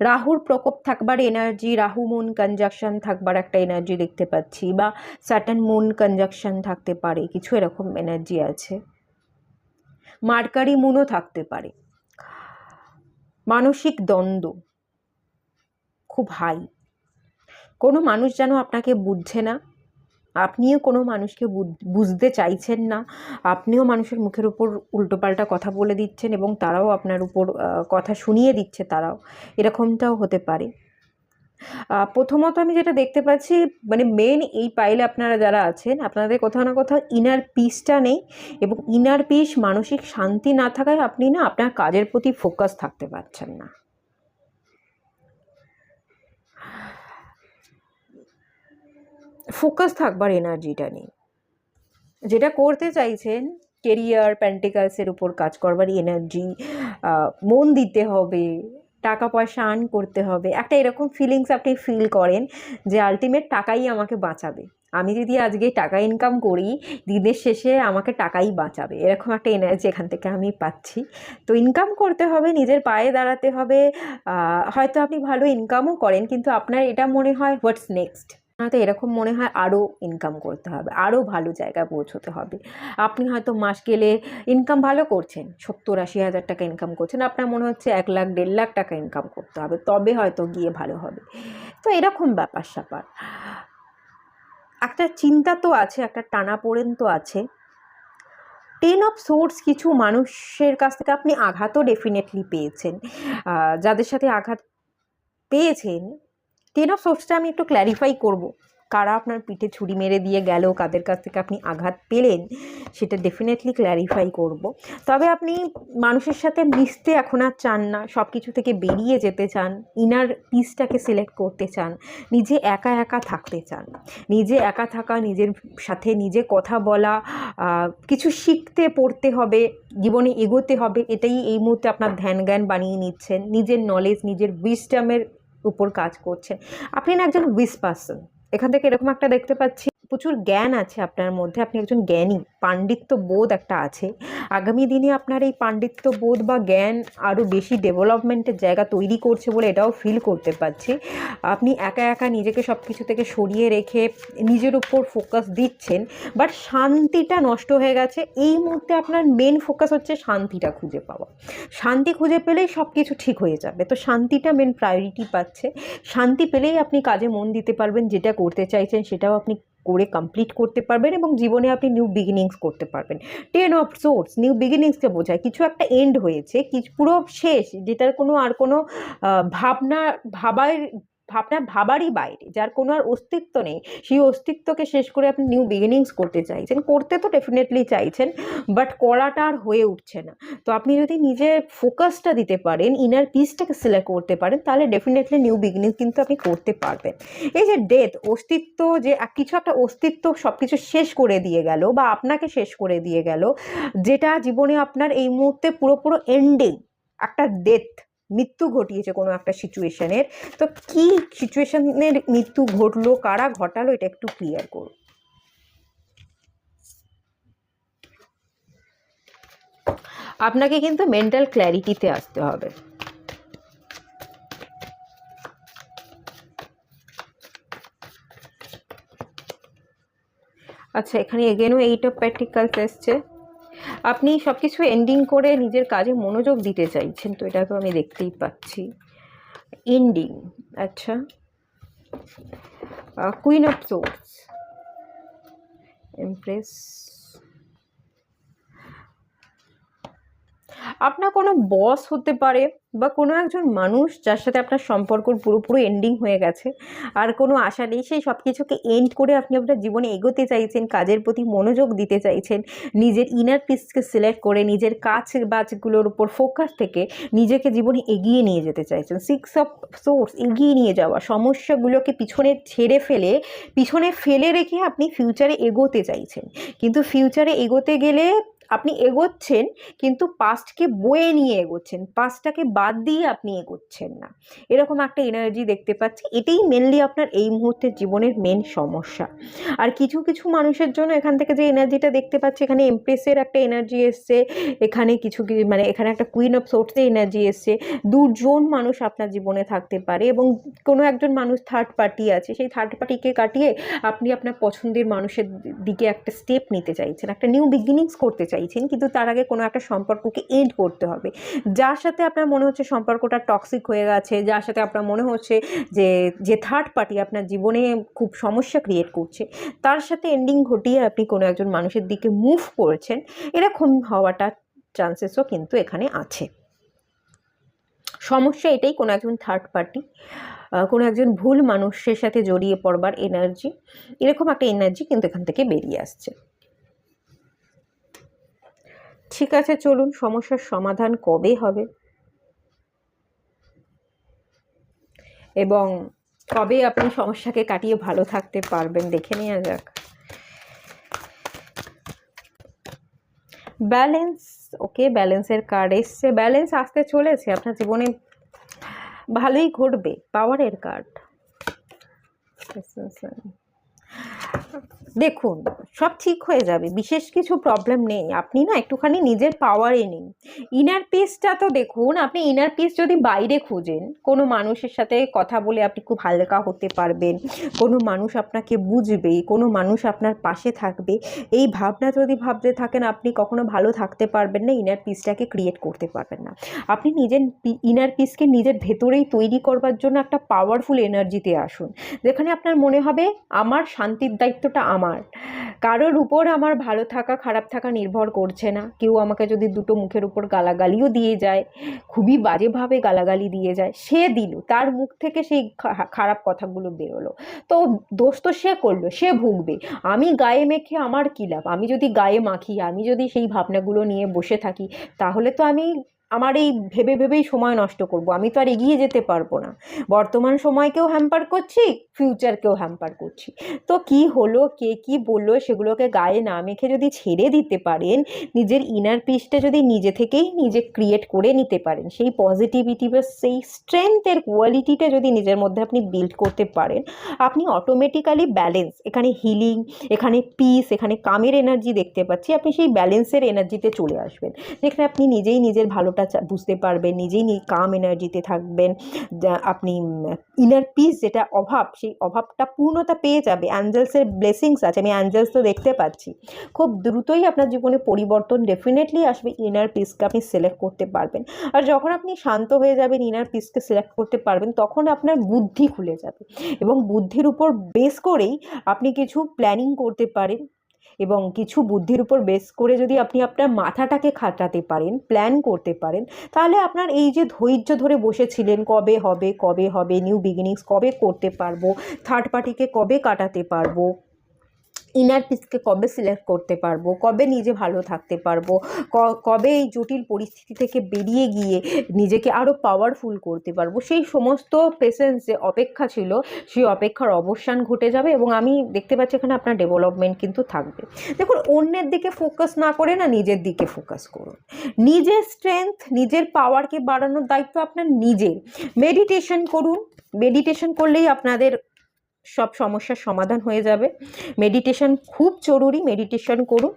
রাহুর প্রকোপ থাকবার এনার্জি, রাহু মুন কনজাকশন থাকবার একটা এনার্জি দেখতে পাচ্ছি, বা স্যাটার্ন মুন কনজাকশন থাকতে পারে, কিছু এরকম এনার্জি আছে। মার্কারি মুনও থাকতে পারে। মানসিক দ্বন্দ্ব খুব হাই। কোনো মানুষ যেন আপনাকে বুঝছে না, আপনিও কোনো মানুষকে বুঝতে চাইছেন না, আপনিও মানুষের মুখের উপর উল্টোপাল্টা কথা বলে দিচ্ছেন এবং তারাও আপনার উপর কথা শুনিয়ে দিচ্ছে, তারাও এরকমটাও হতে পারে। প্রথমত আমি যেটা দেখতে পাচ্ছি, মানে মেন এই পাইলে আপনারা যারা আছেন আপনাদের কোথাও না কোথাও ইনার পিসটা নেই, এবং ইনার পিস মানসিক শান্তি না থাকায় আপনি না আপনার কাজের প্রতি ফোকাস থাকতে পারছেন না। ফোকাস থাকবার এনার্জিটা নেই, যেটা করতে চাইছেন কেরিয়ার পেন্টিকালসের উপর কাজ করবার এনার্জি, মন দিতে হবে, টাকা পয়সা আর্ন করতে হবে, একটা এরকম ফিলিংস আপনি ফিল করেন যে আলটিমেট টাকাই আমাকে বাঁচাবে। আমি যদি আজকে টাকা ইনকাম করি, দিনের শেষে আমাকে টাকাই বাঁচাবে, এরকম একটা এনার্জি এখান থেকে আমি পাচ্ছি। তো ইনকাম করতে হবে, নিজের পায়ে দাঁড়াতে হবে। হয়তো আপনি ভালো ইনকামও করেন, কিন্তু আপনার এটা মনে হয় হোয়াটস নেক্সট, হয়তো এরকম মনে হয় আরও ইনকাম করতে হবে, আরও ভালো জায়গায় পৌঁছতে হবে। আপনি হয়তো মাস গেলে ইনকাম ভালো করছেন, 70-80 হাজার টাকা ইনকাম করছেন, আপনার মনে হচ্ছে 1 লাখ 1.5 লাখ টাকা ইনকাম করতে হবে, তবে হয়তো গিয়ে ভালো হবে। তো এরকম ব্যাপার স্যাপার, একটা চিন্তা তো আছে, একটা টানাপোড়েন তো আছে। 10 অফ সোর্স, কিছু মানুষের কাছ থেকে আপনি আঘাতও ডেফিনেটলি পেয়েছেন। যাদের সাথে আঘাত পেয়েছেন, 10 অফ সোর্সটা আমি একটু ক্ল্যারিফাই করব, কারা আপনার পিঠে ছুরি মেরে দিয়ে গেল, কাদের কাছ থেকে আপনি আঘাত পেলেন, সেটা ডেফিনেটলি ক্ল্যারিফাই করব। তবে আপনি মানুষের সাথে মিশতে এখন আর চান না, সব কিছু থেকে বেরিয়ে যেতে চান, ইনার পিসটাকে সিলেক্ট করতে চান, নিজে একা একা থাকতে চান। নিজে একা থাকা, নিজের সাথে নিজে কথা বলা, কিছু শিখতে পড়তে হবে, জীবনে এগোতে হবে, এটাই এই মুহূর্তে আপনার ধ্যান জ্ঞান বানিয়ে নিচ্ছেন। নিজের নলেজ, নিজের উইজডমের উপর কাজ করছেন। আপনি না একজন উইজ পার্সন, এখান থেকে এরকম একটা দেখতে পাচ্ছি, প্রচুর জ্ঞান আছে আপনার মধ্যে, আপনি একজন জ্ঞানী, পাণ্ডিত্য বোধ একটা আছে। আগামী দিনে আপনার এই পাণ্ডিত্য বোধ বা জ্ঞান আরও বেশি ডেভেলপমেন্টের জায়গা তৈরি করছে বলে এটাও ফিল করতে পারছি। আপনি একা একা নিজেকে সব কিছু থেকে সরিয়ে রেখে নিজের উপর ফোকাস দিচ্ছেন, বাট শান্তিটা নষ্ট হয়ে গেছে। এই মুহূর্তে আপনার মেন ফোকাস হচ্ছে শান্তিটা খুঁজে পাওয়া। শান্তি খুঁজে পেলেই সব কিছু ঠিক হয়ে যাবে, তো শান্তিটা মেন প্রায়োরিটি পাচ্ছে। শান্তি পেলেই আপনি কাজে মন দিতে পারবেন, যেটা করতে চাইছেন সেটাও আপনি করে কমপ্লিট করতে পারবেন, এবং জীবনে আপনি নিউ বিগিনিংস করতে পারবেন। 10 অফ সোর্স নিউ বিগিনিংসকে বোঝায়, কিছু একটা এন্ড হয়েছে, কিছু পুরো শেষ, যেটার কোনো আর কোনো ভাবনা ভাবারই বাইরে, যার কোনো আর অস্তিত্ব নেই, সেই অস্তিত্বকে শেষ করে আপনি নিউ বিগিনিংস করতে চাইছেন। করতে তো ডেফিনেটলি চাইছেন, বাট করাটা আর হয়ে উঠছে না। তো আপনি যদি নিজের ফোকাসটা দিতে পারেন, ইনার পিসটাকে সিলেক্ট করতে পারেন, তাহলে ডেফিনেটলি নিউ বিগিনিংস কিন্তু আপনি করতে পারবেন। এই যে ডেথ, অস্তিত্ব, যে কিছু একটা অস্তিত্ব সব কিছু শেষ করে দিয়ে গেল বা আপনাকে শেষ করে দিয়ে গেল, যেটা জীবনে আপনার এই মুহূর্তে পুরোপুরো এন্ডিং, একটা ডেথ, মৃত্যু ঘটিয়েছে কোনো একটা সিচুয়েশনের। তো কি সিচুয়েশনের মৃত্যু ঘটলো, কারা ঘটালো, এটা একটু ক্লিয়ার করুন। আপনাকে কিন্তু মেন্টাল ক্ল্যারিটিতে আসতে হবে। আচ্ছা, এখানে এগেনও 8 অফ পেন্টিকলস এসছে। আপনি সব কিছু এন্ডিং করে নিজের কাজে মনোযোগ দিতে চাইছেন, তো এটাকে আমি দেখতেই পাচ্ছি। এন্ডিং, আচ্ছা। Queen of swords, empress. আপনার কোনো বস হতে পারে বা কোনো একজন মানুষ যার সাথে আপনার সম্পর্ক পুরোপুরি এন্ডিং হয়ে গেছে, আর কোনো আশা নেই, সেই সব কিছুকে এন্ড করে আপনি আপনার জীবনে এগোতে চাইছেন, কাজের প্রতি মনোযোগ দিতে চাইছেন, নিজের ইনার পিসকে সিলেক্ট করে নিজের কাজ বাজগুলোর উপর ফোকাস থেকে নিজেকে জীবনে এগিয়ে নিয়ে যেতে চাইছেন। 6 অফ সোর্স, এগিয়ে নিয়ে যাওয়া, সমস্যাগুলোকে পিছনে ফেলে রেখে আপনি ফিউচারে এগোতে চাইছেন। কিন্তু ফিউচারে এগোতে গেলে আপনি এগোচ্ছেন, কিন্তু পাস্টকে বয়ে নিয়ে এগোচ্ছেন, পাস্টটাকে বাদ দিয়ে আপনি এগোচ্ছেন না, এরকম একটা এনার্জি দেখতে পাচ্ছি। এটাই মেনলি আপনার এই মুহূর্তের জীবনের মেন সমস্যা। আর কিছু কিছু মানুষের জন্য এখান থেকে যে এনার্জিটা দেখতে পাচ্ছি, এখানে এমপ্রেসের একটা এনার্জি এসছে, এখানে মানে এখানে একটা কুইন অফ সোর্সের এনার্জি এসছে। দুজন মানুষ আপনার জীবনে থাকতে পারে, এবং কোনো একজন মানুষ থার্ড পার্টি আছে, সেই থার্ড পার্টিকে কাটিয়ে আপনি আপনার পছন্দের মানুষের দিকে একটা স্টেপ নিতে চাইছেন, একটা নিউ বিগিনিংস করতে চাইছেন, কিন্তু তার আগে কোনো একটা সম্পর্ককে এন্ড করতে হবে। যার সাথে আপনার মনে হচ্ছে সম্পর্কটা টক্সিক হয়ে গেছে, যার সাথে আপনার মনে হচ্ছে যে থার্ড পার্টি আপনার জীবনে খুব সমস্যা ক্রিয়েট করছে, তার সাথে এন্ডিং ঘটিয়ে আপনি কোনো একজন মানুষের দিকে মুভ করেছেন, এরকম হওয়াটা চান্সেসও কিন্তু এখানে আছে। সমস্যা এটাই, কোনো একজন থার্ড পার্টি, কোনো একজন ভুল মানুষের সাথে জড়িয়ে পড়বার এনার্জি, এরকম একটা এনার্জি কিন্তু এখান থেকে বেরিয়ে আসছে। ঠিক আছে, চলুন, সমস্যার সমাধান কবে হবে এবং কবে আপনি সমস্যাকে কাটিয়ে ভালো থাকতে পারবেন দেখে নেওয়া যাক। ব্যালেন্স, ওকে, ব্যালেন্সের কার্ড এসছে। ব্যালেন্স আসতে চলেছে আপনার জীবনে। ভালোই ঘটবে, পাওয়ারের কার্ড। দেখুন, সব ঠিক হয়ে যাবে, বিশেষ কিছু প্রবলেম নেই। আপনি না একটুখানি নিজের পাওয়ারে নিন। ইনার পিসটা তো দেখুন, আপনি ইনার পিস যদি বাইরে খোঁজেন, কোনো মানুষের সাথে কথা বলে আপনি খুব হালকা হতে পারবেন, কোনো মানুষ আপনাকে বুঝবে, কোনো মানুষ আপনার পাশে থাকবে, এই ভাবনা যদি ভাবতে থাকেন, আপনি কখনো ভালো থাকতে পারবেন না, ইনার পিসটাকে ক্রিয়েট করতে পারবেন না। আপনি নিজের ইনার পিসকে নিজের ভেতরেই তৈরি করবার জন্য একটা পাওয়ারফুল এনার্জিতে আসুন, যেখানে আপনার মনে হবে আমার শান্তির দায়িত্বটা আমার, কারোর উপর আমার ভালো থাকা খারাপ থাকা নির্ভর করছে না। কেউ আমাকে যদি দুটো মুখের উপর গালাগালিও দিয়ে যায়, খুবই বাজেভাবে গালাগালি দিয়ে যায়, সে দিল, তার মুখ থেকে সেই খারাপ কথাগুলো বেরোলো, তো দোষ তো সে করলো, সে ভুগবে। আমি গায়ে মেখে আমার কী লাভ? আমি যদি গায়ে মাখি, আমি যদি সেই ভাবনাগুলো নিয়ে বসে থাকি, তাহলে তো আমি আমার এই ভেবে ভেবেই সময় নষ্ট করব, আমি তো আর এগিয়ে যেতে পারবো না। বর্তমান সময়কেও হ্যাম্পার করছি, ফিউচারকেও হ্যাম্পার করছি। তো কি হলো, কে কি বললো, সেগুলোকে গায়ে না মেখে যদি ছেড়ে দিতে পারেন, নিজের ইনার পিসটা যদি নিজে থেকেই নিজে ক্রিয়েট করে নিতে পারেন, সেই পজিটিভিটি বা সেই স্ট্রেংথের কোয়ালিটিটা যদি নিজের মধ্যে আপনি বিল্ড করতে পারেন, আপনি অটোমেটিক্যালি ব্যালেন্স, এখানে হিলিং, এখানে পিস, এখানে কামের এনার্জি দেখতে পাচ্ছি, আপনি সেই ব্যালেন্সের এনার্জিতে চলে আসবেন, যেখানে আপনি নিজেই নিজের ভালোটা বুঝতে পারবেন, নিজেই কাম এনার্জিতে থাকবেন। আপনি ইনার পিস যেটা অভাব, সেই অভাবটা পূর্ণতা পেয়ে যাবে। অ্যাঞ্জেলসের ব্লেসিংস আছে, আমি অ্যাঞ্জেলস তো দেখতে পাচ্ছি, খুব দ্রুতই আপনার জীবনে পরিবর্তন ডেফিনেটলি আসবে। ইনার পিসকে আপনি সিলেক্ট করতে পারবেন, আর যখন আপনি শান্ত হয়ে যাবেন, ইনার পিসকে সিলেক্ট করতে পারবেন, তখন আপনার বুদ্ধি খুলে যাবে, এবং বুদ্ধির উপর বেস করেই আপনি কিছু প্ল্যানিং করতে পারেন, এবং কিছু বুদ্ধির উপর বেস করে যদি আপনি আপনার মাথাটাকে খাটাতে পারেন, প্ল্যান করতে পারেন, তাহলে আপনার এই যে ধৈর্য ধরে বসেছিলেন, কবে হবে কবে হবে, নিউ বিগিনিংস কবে করতে পারবো, থার্ড পার্টিকে কবে কাটাতে পারবো, ইনার পিসকে কবে সিলেক্ট করতে পারবো, কবে নিজে ভালো থাকতে পারবো, কবে এই জটিল পরিস্থিতি থেকে বেরিয়ে গিয়ে নিজেকে আরও পাওয়ারফুল করতে পারবো, সেই সমস্ত পেশেন্স যে অপেক্ষা ছিল, সেই অপেক্ষার অবসান ঘটে যাবে, এবং আমি দেখতে পাচ্ছি এখানে আপনার ডেভেলপমেন্ট কিন্তু থাকবে। দেখুন, অন্যের দিকে ফোকাস না করে না, নিজের দিকে ফোকাস করুন। নিজের স্ট্রেংথ, নিজের পাওয়ারকে বাড়ানোর দায়িত্ব আপনার নিজের। মেডিটেশন করুন, মেডিটেশন করলেই আপনাদের সব সমস্যার সমাধান হয়ে যাবে। মেডিটেশন খুব জরুরি, মেডিটেশন করুন।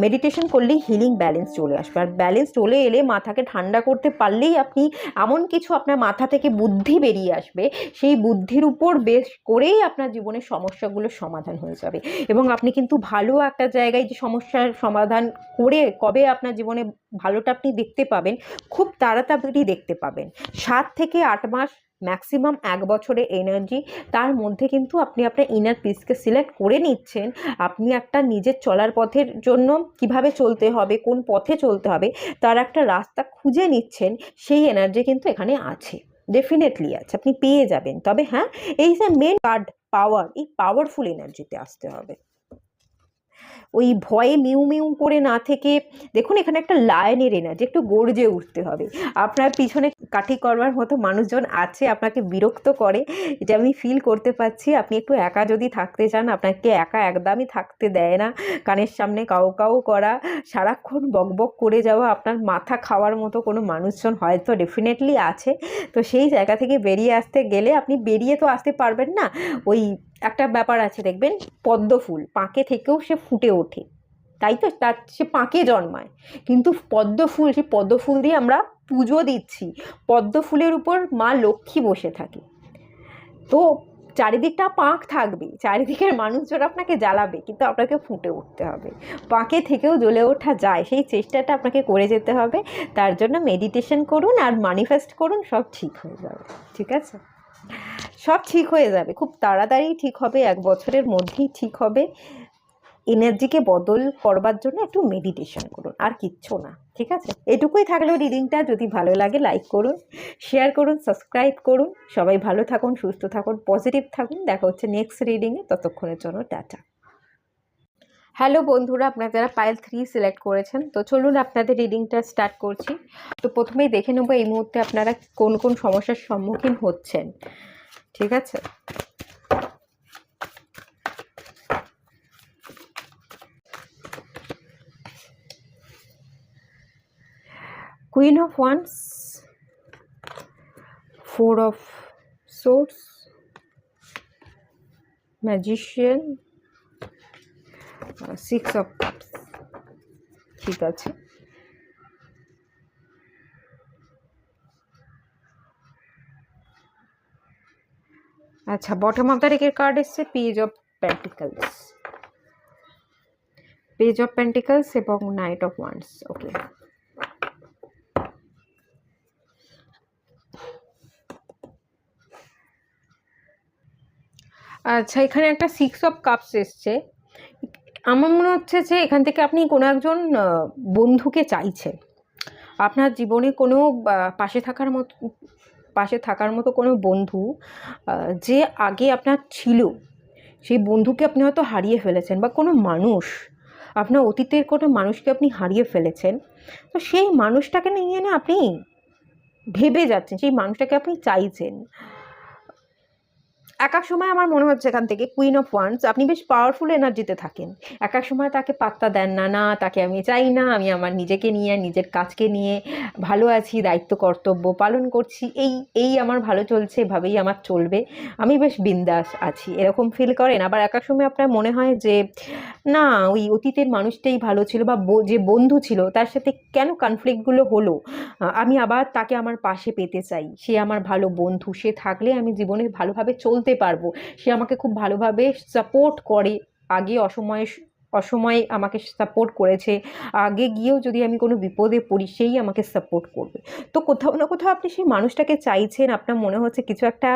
মেডিটেশন করলেই হিলিং ব্যালেন্স চলে আসবে, আর ব্যালেন্স চলে এলে মাথাকে ঠান্ডা করতে পারলেই আপনি এমন কিছু, আপনার মাথা থেকে বুদ্ধি বেরিয়ে আসবে, সেই বুদ্ধির উপর বেশ করেই আপনার জীবনের সমস্যাগুলোর সমাধান হয়ে যাবে, এবং আপনি কিন্তু ভালো একটা জায়গায় যে সমস্যার সমাধান করে কবে আপনার জীবনে ভালোটা আপনি দেখতে পাবেন, খুব তাড়াতাড়ি দেখতে পাবেন। 7 থেকে 8 মাস, ম্যাক্সিমাম 1 বছরের এনার্জি, তার মধ্যে কিন্তু আপনি আপনার ইনার পিসকে সিলেক্ট করে নিচ্ছেন। আপনি একটা নিজের চলার পথের জন্য কিভাবে চলতে হবে, কোন পথে চলতে হবে, তার একটা রাস্তা খুঁজে নিচ্ছেন, সেই এনার্জি কিন্তু এখানে আছে, ডেফিনেটলি আছে, আপনি পেয়ে যাবেন। তবে হ্যাঁ, এই যে মেন কার্ড পাওয়ার, এই পাওয়ারফুল এনার্জিতে আসতে হবে, ওই ভয়ে মিউ মিউ করে না থেকে। দেখুন, এখানে একটা লায়নের এনার্জি, একটু গর্জে উঠতে হবে। আপনার পিছনে কাঠি করবার মতো মানুষজন আছে, আপনাকে বিরক্ত করে, এটা আমি ফিল করতে পারছি। আপনি একটু একা যদি থাকতে চান, আপনাকে একা একদমই থাকতে দেয় না। কানের সামনে কাউ কাউ করা, সারাক্ষণ বকবক করে যাওয়া, আপনার মাথা খাওয়ার মতো কোনো মানুষজন হয়তো ডেফিনেটলি আছে। তো সেই জায়গা থেকে বেরিয়ে আসতে গেলে, আপনি বেরিয়ে তো আসতে পারবেন না, ওই একটা ব্যাপার আছে দেখবেন, পদ্ম ফুল পাঁকে থেকেও সে ফুটে ওঠে, তাই তো, তার সে পাঁকে জন্মায়, কিন্তু পদ্ম ফুল, সেই পদ্ম ফুল দিয়ে আমরা পুজো দিচ্ছি, পদ্ম ফুলের উপর মা লক্ষ্মী বসে থাকে। তো চারিদিকটা পাঁক থাকবে, চারিদিকের মানুষজন আপনাকে জ্বালাবে, কিন্তু আপনাকে ফুটে উঠতে হবে, পাঁকে থেকেও জ্বলে ওঠা যায়, সেই চেষ্টাটা আপনাকে করে যেতে হবে। তার জন্য মেডিটেশন করুন আর ম্যানিফেস্ট করুন, সব ঠিক হয়ে যাবে। ঠিক আছে, সব ঠিক হয়ে যাবে, খুব তাড়াতাড়ি ঠিক হবে, 1 বছরের মধ্যেই ঠিক হবে। এনার্জিকে বদল করবার জন্য একটু মেডিটেশন করুন, আর কিচ্ছু না। ঠিক আছে, এটুকুই থাকলেও রিডিংটা। যদি ভালো লাগে লাইক করুন, শেয়ার করুন, সাবস্ক্রাইব করুন। সবাই ভালো থাকুন, সুস্থ থাকুন, পজিটিভ থাকুন। দেখা হচ্ছে নেক্সট রিডিংয়ে, ততক্ষণের জন্য টাটা। হ্যালো বন্ধুরা, আপনারা যারা পাইল 3 সিলেক্ট করেছেন, তো চলুন আপনাদের রিডিংটা স্টার্ট করছি। তো প্রথমেই দেখে নেবো এই মুহূর্তে আপনারা কোন কোন সমস্যার সম্মুখীন হচ্ছেন। ঠিক আছে, queen of wands, 4 of swords, magician, 6 of cups. ঠিক আছে, আচ্ছা বটম অফ দ্য ডেকের কার্ড এসছে page of pentacles, page of pentacles এবং নাইট অফ ওয়ান্ডস। ওকে, আচ্ছা এখানে একটা 6 অফ কাপস এসছে। আমার মনে হচ্ছে যে এখান থেকে আপনি কোনো একজন বন্ধুকে চাইছেন, আপনার জীবনে কোনো পাশে থাকার মতো কোনো বন্ধু যে আগে আপনার ছিল, সেই বন্ধুকে আপনি হয়তো হারিয়ে ফেলেছেন, বা কোনো মানুষ, আপনার অতীতের কোনো মানুষকে আপনি হারিয়ে ফেলেছেন। তো সেই মানুষটাকে নিয়ে না আপনি ভেবে যাচ্ছেন, সেই মানুষটাকে আপনি চাইছেন। এক এক সময় আমার মনে হচ্ছে এখান থেকে কুইন অফ ওয়ান্ডস, আপনি বেশ পাওয়ারফুল এনার্জিতে থাকেন। এক এক সময় তাকে পাত্তা দেন না, না তাকে আমি চাই না, আমি আমার নিজেকে নিয়ে, নিজের কাজকে নিয়ে ভালো আছি, দায়িত্ব কর্তব্য পালন করছি, এই আমার ভালো চলছে, এভাবেই আমার চলবে, আমি বেশ বিন্দাস আছি, এরকম ফিল করেন। আবার এক এক সময় আপনার মনে হয় যে না, ওই অতীতের মানুষটাই ভালো ছিল, বা যে বন্ধু ছিল তার সাথে কেন কনফ্লিক্টগুলো হলো, আমি আবার তাকে আমার পাশে পেতে চাই, সে আমার ভালো বন্ধু, সে থাকলে আমি জীবনে ভালোভাবে চলতে পারবো, সে আমাকে খুব ভালোভাবে সাপোর্ট করে, আগে অসময়ে আমাকে সাপোর্ট করেছে, আগে গিয়েও যদি আমি কোনো বিপদে পড়ি সেই আমাকে সাপোর্ট করবে। তো কোথাও না কোথাও আপনি সেই মানুষটাকে চাইছেন, আপনার মনে হচ্ছে কিছু একটা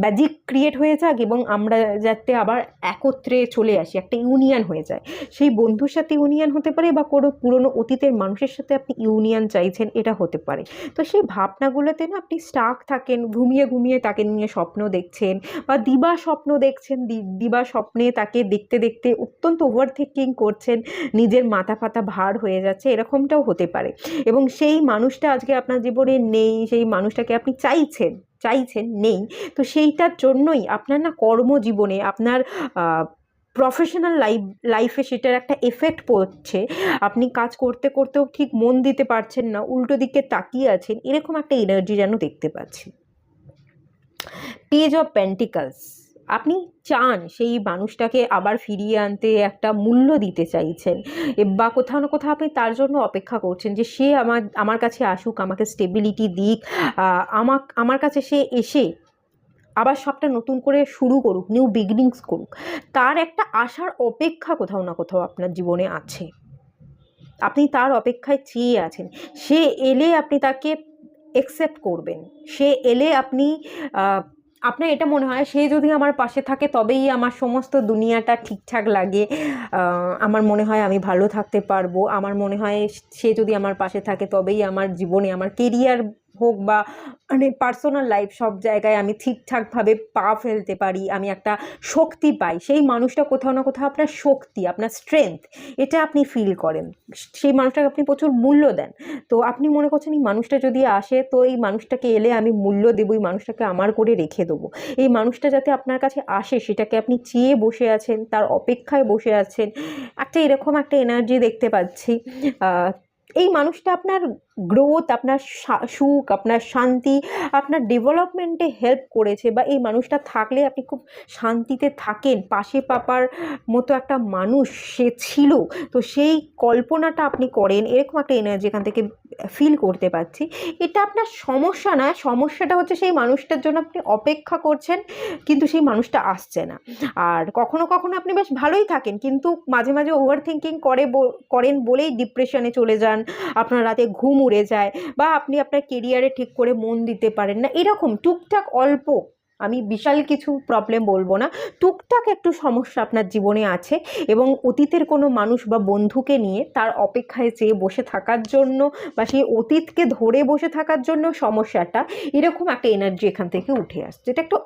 ম্যাজিক ক্রিয়েট হয়ে যাক এবং আমরা যাতে আবার একত্রে চলে আসি, একটা ইউনিয়ন হয়ে যায়। সেই বন্ধুর সাথে ইউনিয়ন হতে পারে, বা কোনো পুরনো অতীতের মানুষের সাথে আপনি ইউনিয়ন চাইছেন, এটা হতে পারে। তো সেই ভাবনাগুলোতে না আপনি স্টাক থাকেন, ঘুমিয়ে ঘুমিয়ে তাকে নিয়ে স্বপ্ন দেখছেন, বা দিবা স্বপ্ন দেখছেন, দিবা স্বপ্নে তাকে দেখতে দেখতে অত্যন্ত ওভার থিঙ্কিং করছেন, নিজের মাথা ফাতা ভার হয়ে যাচ্ছে, এরকমটাও হতে পারে। এবং সেই মানুষটা আজকে আপনার জীবনে নেই, সেই মানুষটাকে আপনি চাইছেন নেই। তো সেইটার জন্যই আপনার না কর্মজীবনে, আপনার প্রফেশনাল লাইফে সেটার একটা এফেক্ট পড়ছে। আপনি কাজ করতে করতেও ঠিক মন দিতে পারছেন না, উল্টো দিকে তাকিয়ে আছেন, এরকম একটা এনার্জি যেন দেখতে পাচ্ছি। পেজ অফ পেন্টিকলস, আপনি চান সেই মানুষটাকে আবার ফিরিয়ে আনতে, একটা মূল্য দিতে চাইছেন, বা কোথাও না কোথাও আপনি তার জন্য অপেক্ষা করছেন যে সে আমার কাছে আসুক, আমাকে স্টেবিলিটি দিক, আমার কাছে সে এসে আবার সবটা নতুন করে শুরু করুক, নিউ বিগিনিংস করুক, তার একটা আশার অপেক্ষা কোথাও না কোথাও আপনার জীবনে আছে, আপনি তার অপেক্ষায় চেয়ে আছেন। সে এলে আপনি তাকে অ্যাকসেপ্ট করবেন, সে এলে আপনার এটা মনে হয় সে যদি আমার পাশে থাকে তবেই আমার সমস্ত দুনিয়াটা ঠিকঠাক লাগে, আমার মনে হয় আমি ভালো থাকতে পারবো, আমার মনে হয় সে যদি আমার পাশে থাকে তবেই আমার জীবনে, আমার কেরিয়ার হোক বা মানে পার্সোনাল লাইফ, সব জায়গায় আমি ঠিকঠাকভাবে পা ফেলতে পারি, আমি একটা শক্তি পাই। সেই মানুষটা কোথাও না কোথাও আপনার শক্তি, আপনার স্ট্রেংথ, এটা আপনি ফিল করেন, সেই মানুষটাকে আপনি প্রচুর মূল্য দেন। তো আপনি মনে করছেন এই মানুষটা যদি আসে তো এই মানুষটাকে এলে আমি মূল্য দেবো, এই মানুষটাকে আমার করে রেখে দেবো, এই মানুষটা যাতে আপনার কাছে আসে সেটাকে আপনি চেয়ে বসে আছেন, তার অপেক্ষায় বসে আছেন, একটা এরকম একটা এনার্জি দেখতে পাচ্ছি। এই মানুষটা আপনার গ্রোথ, আপনার সুখ, আপনার শান্তি, আপনার ডেভেলপমেন্টে হেল্প করেছে, বা এই মানুষটা থাকলে আপনি খুব শান্তিতে থাকেন, পাশে পাবার মতো একটা মানুষ সে ছিল, তো সেই কল্পনাটা আপনি করেন, এরকম একটা এনার্জি এখান থেকে ফিল করতে পারছি। এটা আপনার সমস্যা না, সমস্যাটা হচ্ছে সেই মানুষটার জন্য আপনি অপেক্ষা করছেন কিন্তু সেই মানুষটা আসছে না। আর কখনো কখনো আপনি বেশ ভালোই থাকেন, কিন্তু মাঝে মাঝে ওভার থিঙ্কিং করেন বলেই ডিপ্রেশনে চলে যান, আপনার রাতে ঘুম উড়ে যায়, বা আপনি আপনার কেরিয়ারে ঠিক করে মন দিতে পারেন না, এরকম টুকটাক অল্প, আমি বিশাল কিছু প্রবলেম বলবো না, টুকটাক একটু সমস্যা আপনার জীবনে আছে, এবং অতীতের কোনো মানুষ বা বন্ধুকে নিয়ে তার অপেক্ষায় চেয়ে বসে থাকার জন্য, বা সেই অতীতকে ধরে বসে থাকার জন্য সমস্যাটা, এরকম একটা এনার্জি এখান থেকে উঠে আসছে। এটা একটা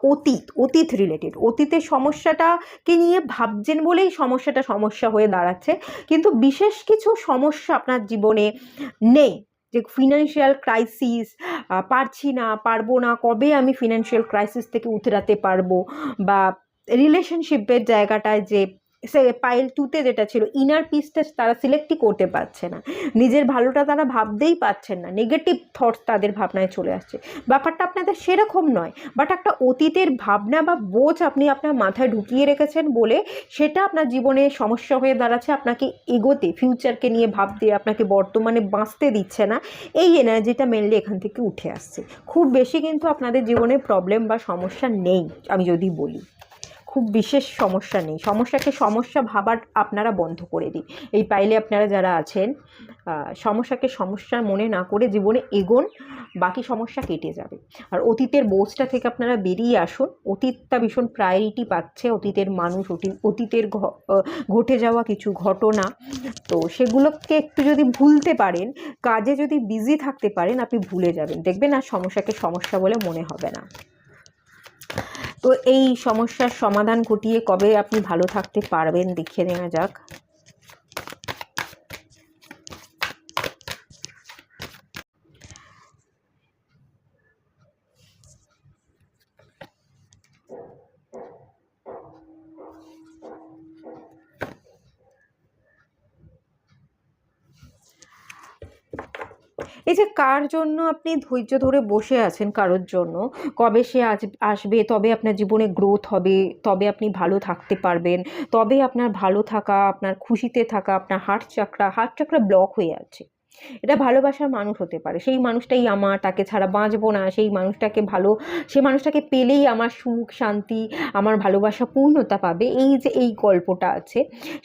অতীত রিলেটেড, অতীতের সমস্যাটাকে নিয়ে ভাবছেন বলেই সমস্যা হয়ে দাঁড়াচ্ছে, কিন্তু বিশেষ কিছু সমস্যা আপনার জীবনে নেই, যে ফিনান্সিয়াল ক্রাইসিস, পারবো না, কবে আমি ফিনান্সিয়াল ক্রাইসিস থেকে উতরাতে পারবো, বা রিলেশনশিপের জায়গাটায় যে সে পাইল 2তে যেটা ছিল, ইনার পিসটা তারা সিলেক্টই করতে পারছে না, নিজের ভালোটা তারা ভাবতেই পারছেন না, নেগেটিভ থটস তাদের ভাবনায় চলে আসছে। ব্যাপারটা আপনাদের সেরকম নয়, বাট একটা অতীতের ভাবনা বা বোঝ আপনি আপনার মাথায় ঢুকিয়ে রেখেছেন বলে সেটা আপনার জীবনে সমস্যা হয়ে দাঁড়াচ্ছে, আপনাকে এগোতে, ফিউচারকে নিয়ে ভাবতে, আপনাকে বর্তমানে বাঁচতে দিচ্ছে না। এই এনার্জিটা মেনলি এখান থেকে উঠে আসছে। খুব বেশি কিন্তু আপনাদের জীবনে প্রবলেম বা সমস্যা নেই, আমি যদি বলি খুব বিশেষ সমস্যা নেই। সমস্যাকে সমস্যা ভাবার আপনারা বন্ধ করে দিন। এই পাইলে আপনারা যারা আছেন, সমস্যাকে সমস্যা মনে না করে জীবনে এগোন, বাকি সমস্যা কেটে যাবে। আর অতীতের বোঝটা থেকে আপনারা বেরিয়ে আসুন। অতীতটা ভীষণ প্রায়োরিটি পাচ্ছে, অতীতের মানুষ, অতীতের ঘটে যাওয়া কিছু ঘটনা, তো সেগুলোকে একটু যদি ভুলতে পারেন, কাজে যদি বিজি থাকতে পারেন, আপনি ভুলে যাবেন, দেখবেন আর সমস্যাকে সমস্যা বলে মনে হবে না। তো এই সমস্যার সমাধান ঘটিয়ে কবে আপনি ভালো থাকতে পারবেন দেখিয়ে নেওয়া যাক। এই যে কার জন্য আপনি ধৈর্য ধরে বসে আছেন, কারোর জন্য, কবে সে আসবে, তবে আপনার জীবনে গ্রোথ হবে, তবে আপনি ভালো থাকতে পারবেন, তবে আপনার ভালো থাকা, আপনার খুশিতে থাকা, আপনার হার্ট চাকরা ব্লক হয়ে আছে। এটা ভালোবাসার মানুষ হতে পারে, সেই মানুষটাই আমার, তাকে ছাড়া বাঁচবো না, সেই মানুষটাকে পেলেই আমার সুখ শান্তি, আমার ভালোবাসা পূর্ণতা পাবে, এই যে এই গল্পটা আছে,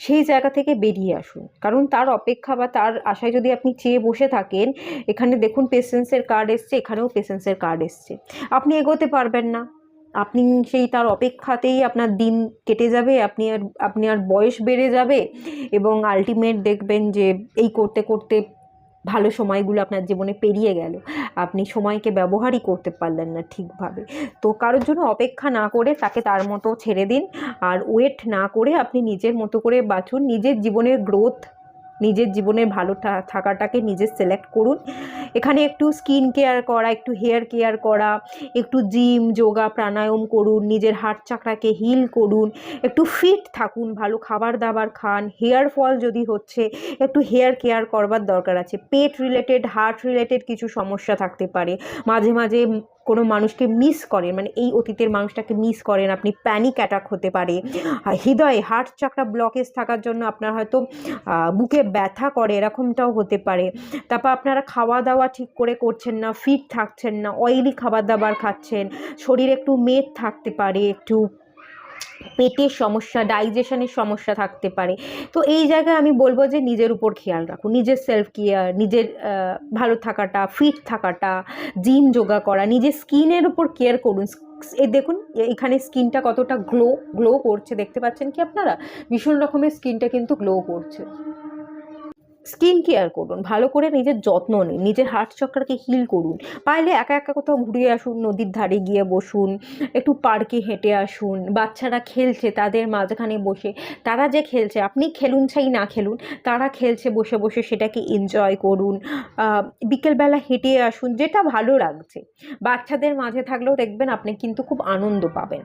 সেই জায়গা থেকে বেরিয়ে আসুন। কারণ তার অপেক্ষা বা তার আশায় যদি আপনি চেয়ে বসে থাকেন, এখানে দেখুন পেশেন্সের কার্ড এসছে, এখানেও পেশেন্সের কার্ড এসছে, আপনি এগোতে পারবেন না। আপনি সেই তার অপেক্ষাতেই আপনার দিন কেটে যাবে, আপনি আর বয়স বেড়ে যাবে, এবং আলটিমেট দেখবেন যে এই করতে করতে ভালো সময়গুলো আপনার জীবনে পেরিয়ে গেল, আপনি সময়কে ব্যবহারই করতে পারলেন না ঠিকভাবে। তো কারোর জন্য অপেক্ষা না করে তাকে তার মতো ছেড়ে দিন, আর ওয়েট না করে আপনি নিজের মতো করে বাঁচুন, নিজের জীবনের গ্রোথ, নিজের জীবনের ভালো থাকাটাকে নিজে সিলেক্ট করুন। এখানে একটু স্কিন কেয়ার করা, একটু হেয়ার কেয়ার করা, একটু জিম, যোগা, প্রাণায়াম করুন, নিজের হার্ট চাকরাকে হিল করুন, একটু ফিট থাকুন, ভালো খাবার দাবার খান, হেয়ার ফল যদি হচ্ছে একটু হেয়ার কেয়ার করবার দরকার আছে। পেট রিলেটেড, হার্ট রিলেটেড কিছু সমস্যা থাকতে পারে, মাঝে মাঝে কোনো মানুষকে মিস করেন, মানে এই অতীতের মানুষটাকে মিস করেন, আপনি প্যানিক অ্যাটাক হতে পারে, হৃদয়ে হার্ট চাকরা ব্লকেজ থাকার জন্য আপনার হয়তো বুকে ব্যথা করে, এরকমটাও হতে পারে। তারপর আপনারা খাওয়া দাওয়া ঠিক করে করছেন না, ফিট থাকছেন না, অয়েলি খাবার দাবার খাচ্ছেন, শরীরে একটু মেদ থাকতে পারে, একটু পেটের সমস্যা, ডাইজেশনের সমস্যা থাকতে পারে। তো এই জায়গায় আমি বলবো যে নিজের উপর খেয়াল রাখুন, নিজের সেলফ কেয়ার, নিজের ভালো থাকাটা, ফিট থাকাটা, জিম যোগা করা, নিজের স্কিনের উপর কেয়ার করুন। এই দেখুন এখানে স্কিনটা কতটা গ্লো করছে, দেখতে পাচ্ছেন কি আপনারা, ভীষণ রকমের স্কিনটা কিন্তু গ্লো করছে। স্কিন কেয়ার করুন, ভালো করে নিজের যত্ন নিন, নিজের হার্ট চক্রকে হিল করুন, পারলে একা একা কোথাও ঘুরে আসুন, নদীর ধারে গিয়ে বসুন, একটু পার্কে হেঁটে আসুন, বাচ্চারা খেলছে তাদের মাঝখানে বসে, তারা যে খেলছে, আপনি খেলুন চাই না খেলুন, তারা খেলছে বসে বসে সেটাকে এনজয় করুন। বিকেলবেলা হেঁটে আসুন, যেটা ভালো লাগছে। বাচ্চাদের মাঝে থাকলেও দেখবেন আপনি কিন্তু খুব আনন্দ পাবেন।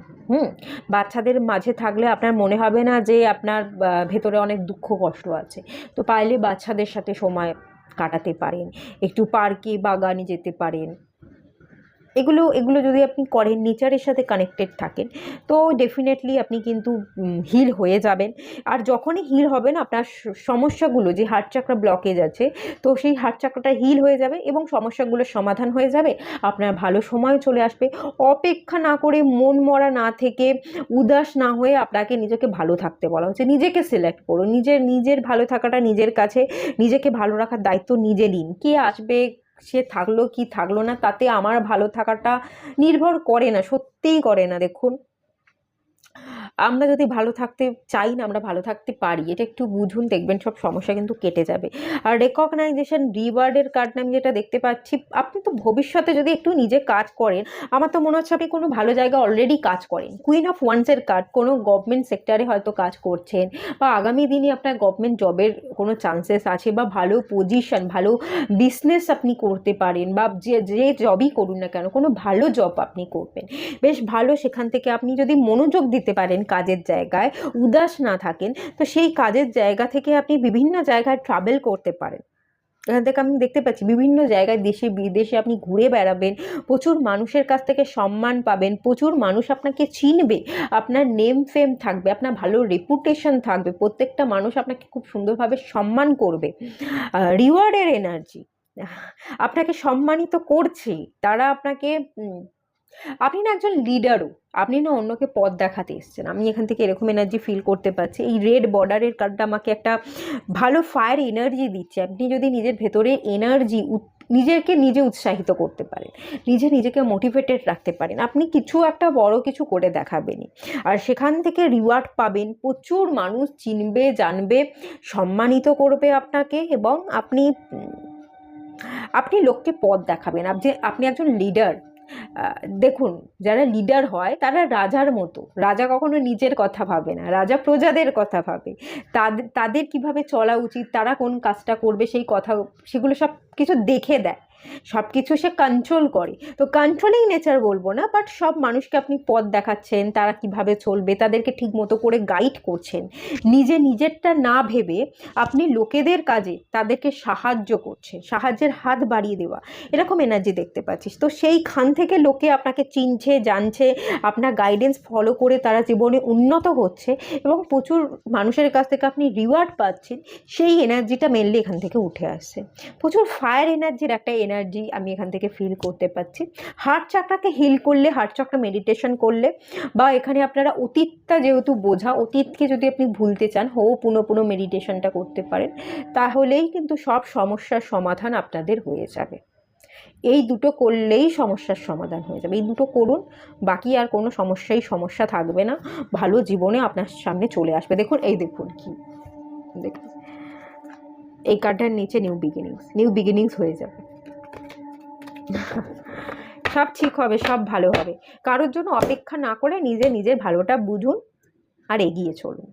বাচ্চাদের মাঝে থাকলে আপনার মনে হবে না যে আপনার ভেতরে অনেক দুঃখ কষ্ট আছে। তো পারলে বাচ্চাদের সাথে সময় কাটাতে পারেন, একটু পার্কে, বাগানে যেতে পারেন। এগুলো যদি আপনি করেন, নেচারের সাথে কানেক্টেড থাকেন, তো ডেফিনেটলি আপনি কিন্তু হিল হয়ে যাবেন। আর যখনই হিল হবেন, আপনার সমস্যাগুলো, যে হার্ট চাকরা ব্লকেজ আছে, তো সেই হার্ট চাকরাটা হিল হয়ে যাবে এবং সমস্যাগুলোর সমাধান হয়ে যাবে, আপনার ভালো সময় চলে আসবে। অপেক্ষা না করে, মন মরা না থেকে, উদাস না হয়ে আপনাকে নিজেকে ভালো থাকতে বলা হচ্ছে। নিজেকে সিলেক্ট করুন, নিজের ভালো থাকাটা নিজের কাছে, নিজেকে ভালো রাখার দায়িত্ব নিজে নিন। কে আসবে, সে থাকলো কি থাকলো না, তাতে আমার ভালো থাকাটা নির্ভর করে না, সত্যিই করে না। দেখুন, আমরা যদি ভালো থাকতে চাই না, আমরা ভালো থাকতে পারি, এটা একটু বুঝুন, দেখবেন সব সমস্যা কিন্তু কেটে যাবে। আর রেকগনাইজেশন, রিওয়ার্ডের কার্ড আমি যেটা দেখতে পাচ্ছি, আপনি তো ভবিষ্যতে যদি একটু নিজে কাজ করেন, আমার তো মনে হচ্ছে আপনি কোনো ভালো জায়গায় অলরেডি কাজ করেন। কুইন অফ ওয়ান্সের কার্ড, কোনো গভর্নমেন্ট সেক্টরে হয়তো কাজ করছেন, বা আগামী দিনে আপনার গভর্নমেন্ট জবের কোনো চান্সেস আছে, বা ভালো পজিশন, ভালো বিজনেস আপনি করতে পারেন, বা যে জবই করুন না কেন, কোনো ভালো জব আপনি করবেন, বেশ ভালো। সেখান থেকে আপনি যদি মনোযোগ দিতে পারেন কাজের জায়গায়, উদাস না থাকেন, তো সেই কাজের জায়গা থেকে আপনি বিভিন্ন জায়গায় ট্রাভেল করতে পারেন। এখান থেকে আমি দেখতে পাচ্ছি বিভিন্ন জায়গায় দেশে বিদেশে আপনি ঘুরে বেড়াবেন, প্রচুর মানুষের কাছ থেকে সম্মান পাবেন, প্রচুর মানুষ আপনাকে চিনবে, আপনার নেম ফেম থাকবে, আপনার ভালো রেপুটেশন থাকবে, প্রত্যেকটা মানুষ আপনাকে খুব সুন্দরভাবে সম্মান করবে। রিওয়ার্ডের এনার্জি, আপনাকে সম্মানিত করছে তারা, আপনাকে আপনি না একজন লিডারও, আপনি না অন্যকে পথ দেখাতে এসেছেন। আমি এখান থেকে এরকম এনার্জি ফিল করতে পারছি। এই রেড বর্ডারের কার্ডটা আমাকে একটা ভালো ফায়ার এনার্জি দিচ্ছে। আপনি যদি নিজের ভেতরে এনার্জি, নিজেকে নিজে উৎসাহিত করতে পারেন, নিজেকে মোটিভেটেড রাখতে পারেন, আপনি কিছু একটা বড় কিছু করে দেখাবেনই। আর সেখান থেকে রিওয়ার্ড পাবেন, প্রচুর মানুষ চিনবে, জানবে, সম্মানিত করবে আপনাকে, এবং আপনি লোককে পথ দেখাবেন। আপনি একজন লিডার। দেখুন, যারা লিডার হয় তারা রাজার মতো। রাজা কখনো নিজের কথা ভাবে না, রাজা প্রজাদের কথা ভাবে। তাদের কিভাবে চলা উচিত, তারা কোন কাজটা করবে, সেগুলো সব কিছু দেখে দেয়, সব কিছু সে কন্ট্রোল করে। তো কন্ট্রোলিং নেচার বলবো না, বাট সব মানুষকে আপনি পথ দেখাচ্ছেন, তারা কিভাবে চলবে তাদেরকে ঠিক মতো করে গাইড করছেন। নিজেরটা না ভেবে আপনি লোকেদের কাজে তাদেরকে সাহায্য করছেন, সাহায্যের হাত বাড়িয়ে দেওয়া, এরকম এনার্জি দেখতে পাচ্ছিস। তো সেইখান থেকে লোকে আপনাকে চিনছে, জানছে, আপনার গাইডেন্স ফলো করে তারা জীবনে উন্নত হচ্ছে, এবং প্রচুর মানুষের কাছ থেকে আপনি রিওয়ার্ড পাচ্ছেন। সেই এনার্জিটা মেনলি এখান থেকে উঠে আসছে। প্রচুর ফায়ার এনার্জির একটা এনার্জি আমি এখান থেকে ফিল করতে পারছি। হার্ট চাকরাকে হিল করলে, হার্ট চাকরা মেডিটেশন করলে, বা এখানে আপনারা অতীতটা যেহেতু বোঝা, অতীতকে যদি আপনি ভুলতে চান, পুনঃ মেডিটেশনটা করতে পারেন, তাহলেই কিন্তু সব সমস্যার সমাধান আপনাদের হয়ে যাবে। এই দুটো করলেই সমস্যার সমাধান হয়ে যাবে। এই দুটো করুন, বাকি আর কোনো সমস্যা থাকবে না, ভালো জীবনে আপনার সামনে চলে আসবে। দেখুন, এই দেখুন কি, দেখুন এই কার্ডটার নিচে নিউ বিগিনিংস হয়ে যাবে। সব ঠিক হবে, সব ভালো হবে। কারোর জন্য অপেক্ষা না করে নিজের ভালোটা বুঝুন আর এগিয়ে চলুন।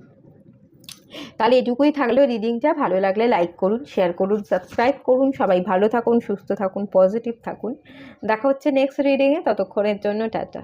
তাহলে এটুকুই থাকলো রিডিংটা। ভালো লাগলে লাইক করুন, শেয়ার করুন, সাবস্ক্রাইব করুন। সবাই ভালো থাকুন, সুস্থ থাকুন, পজিটিভ থাকুন। দেখা হচ্ছে নেক্সট রিডিংয়ে। ততক্ষণের জন্য টাটা।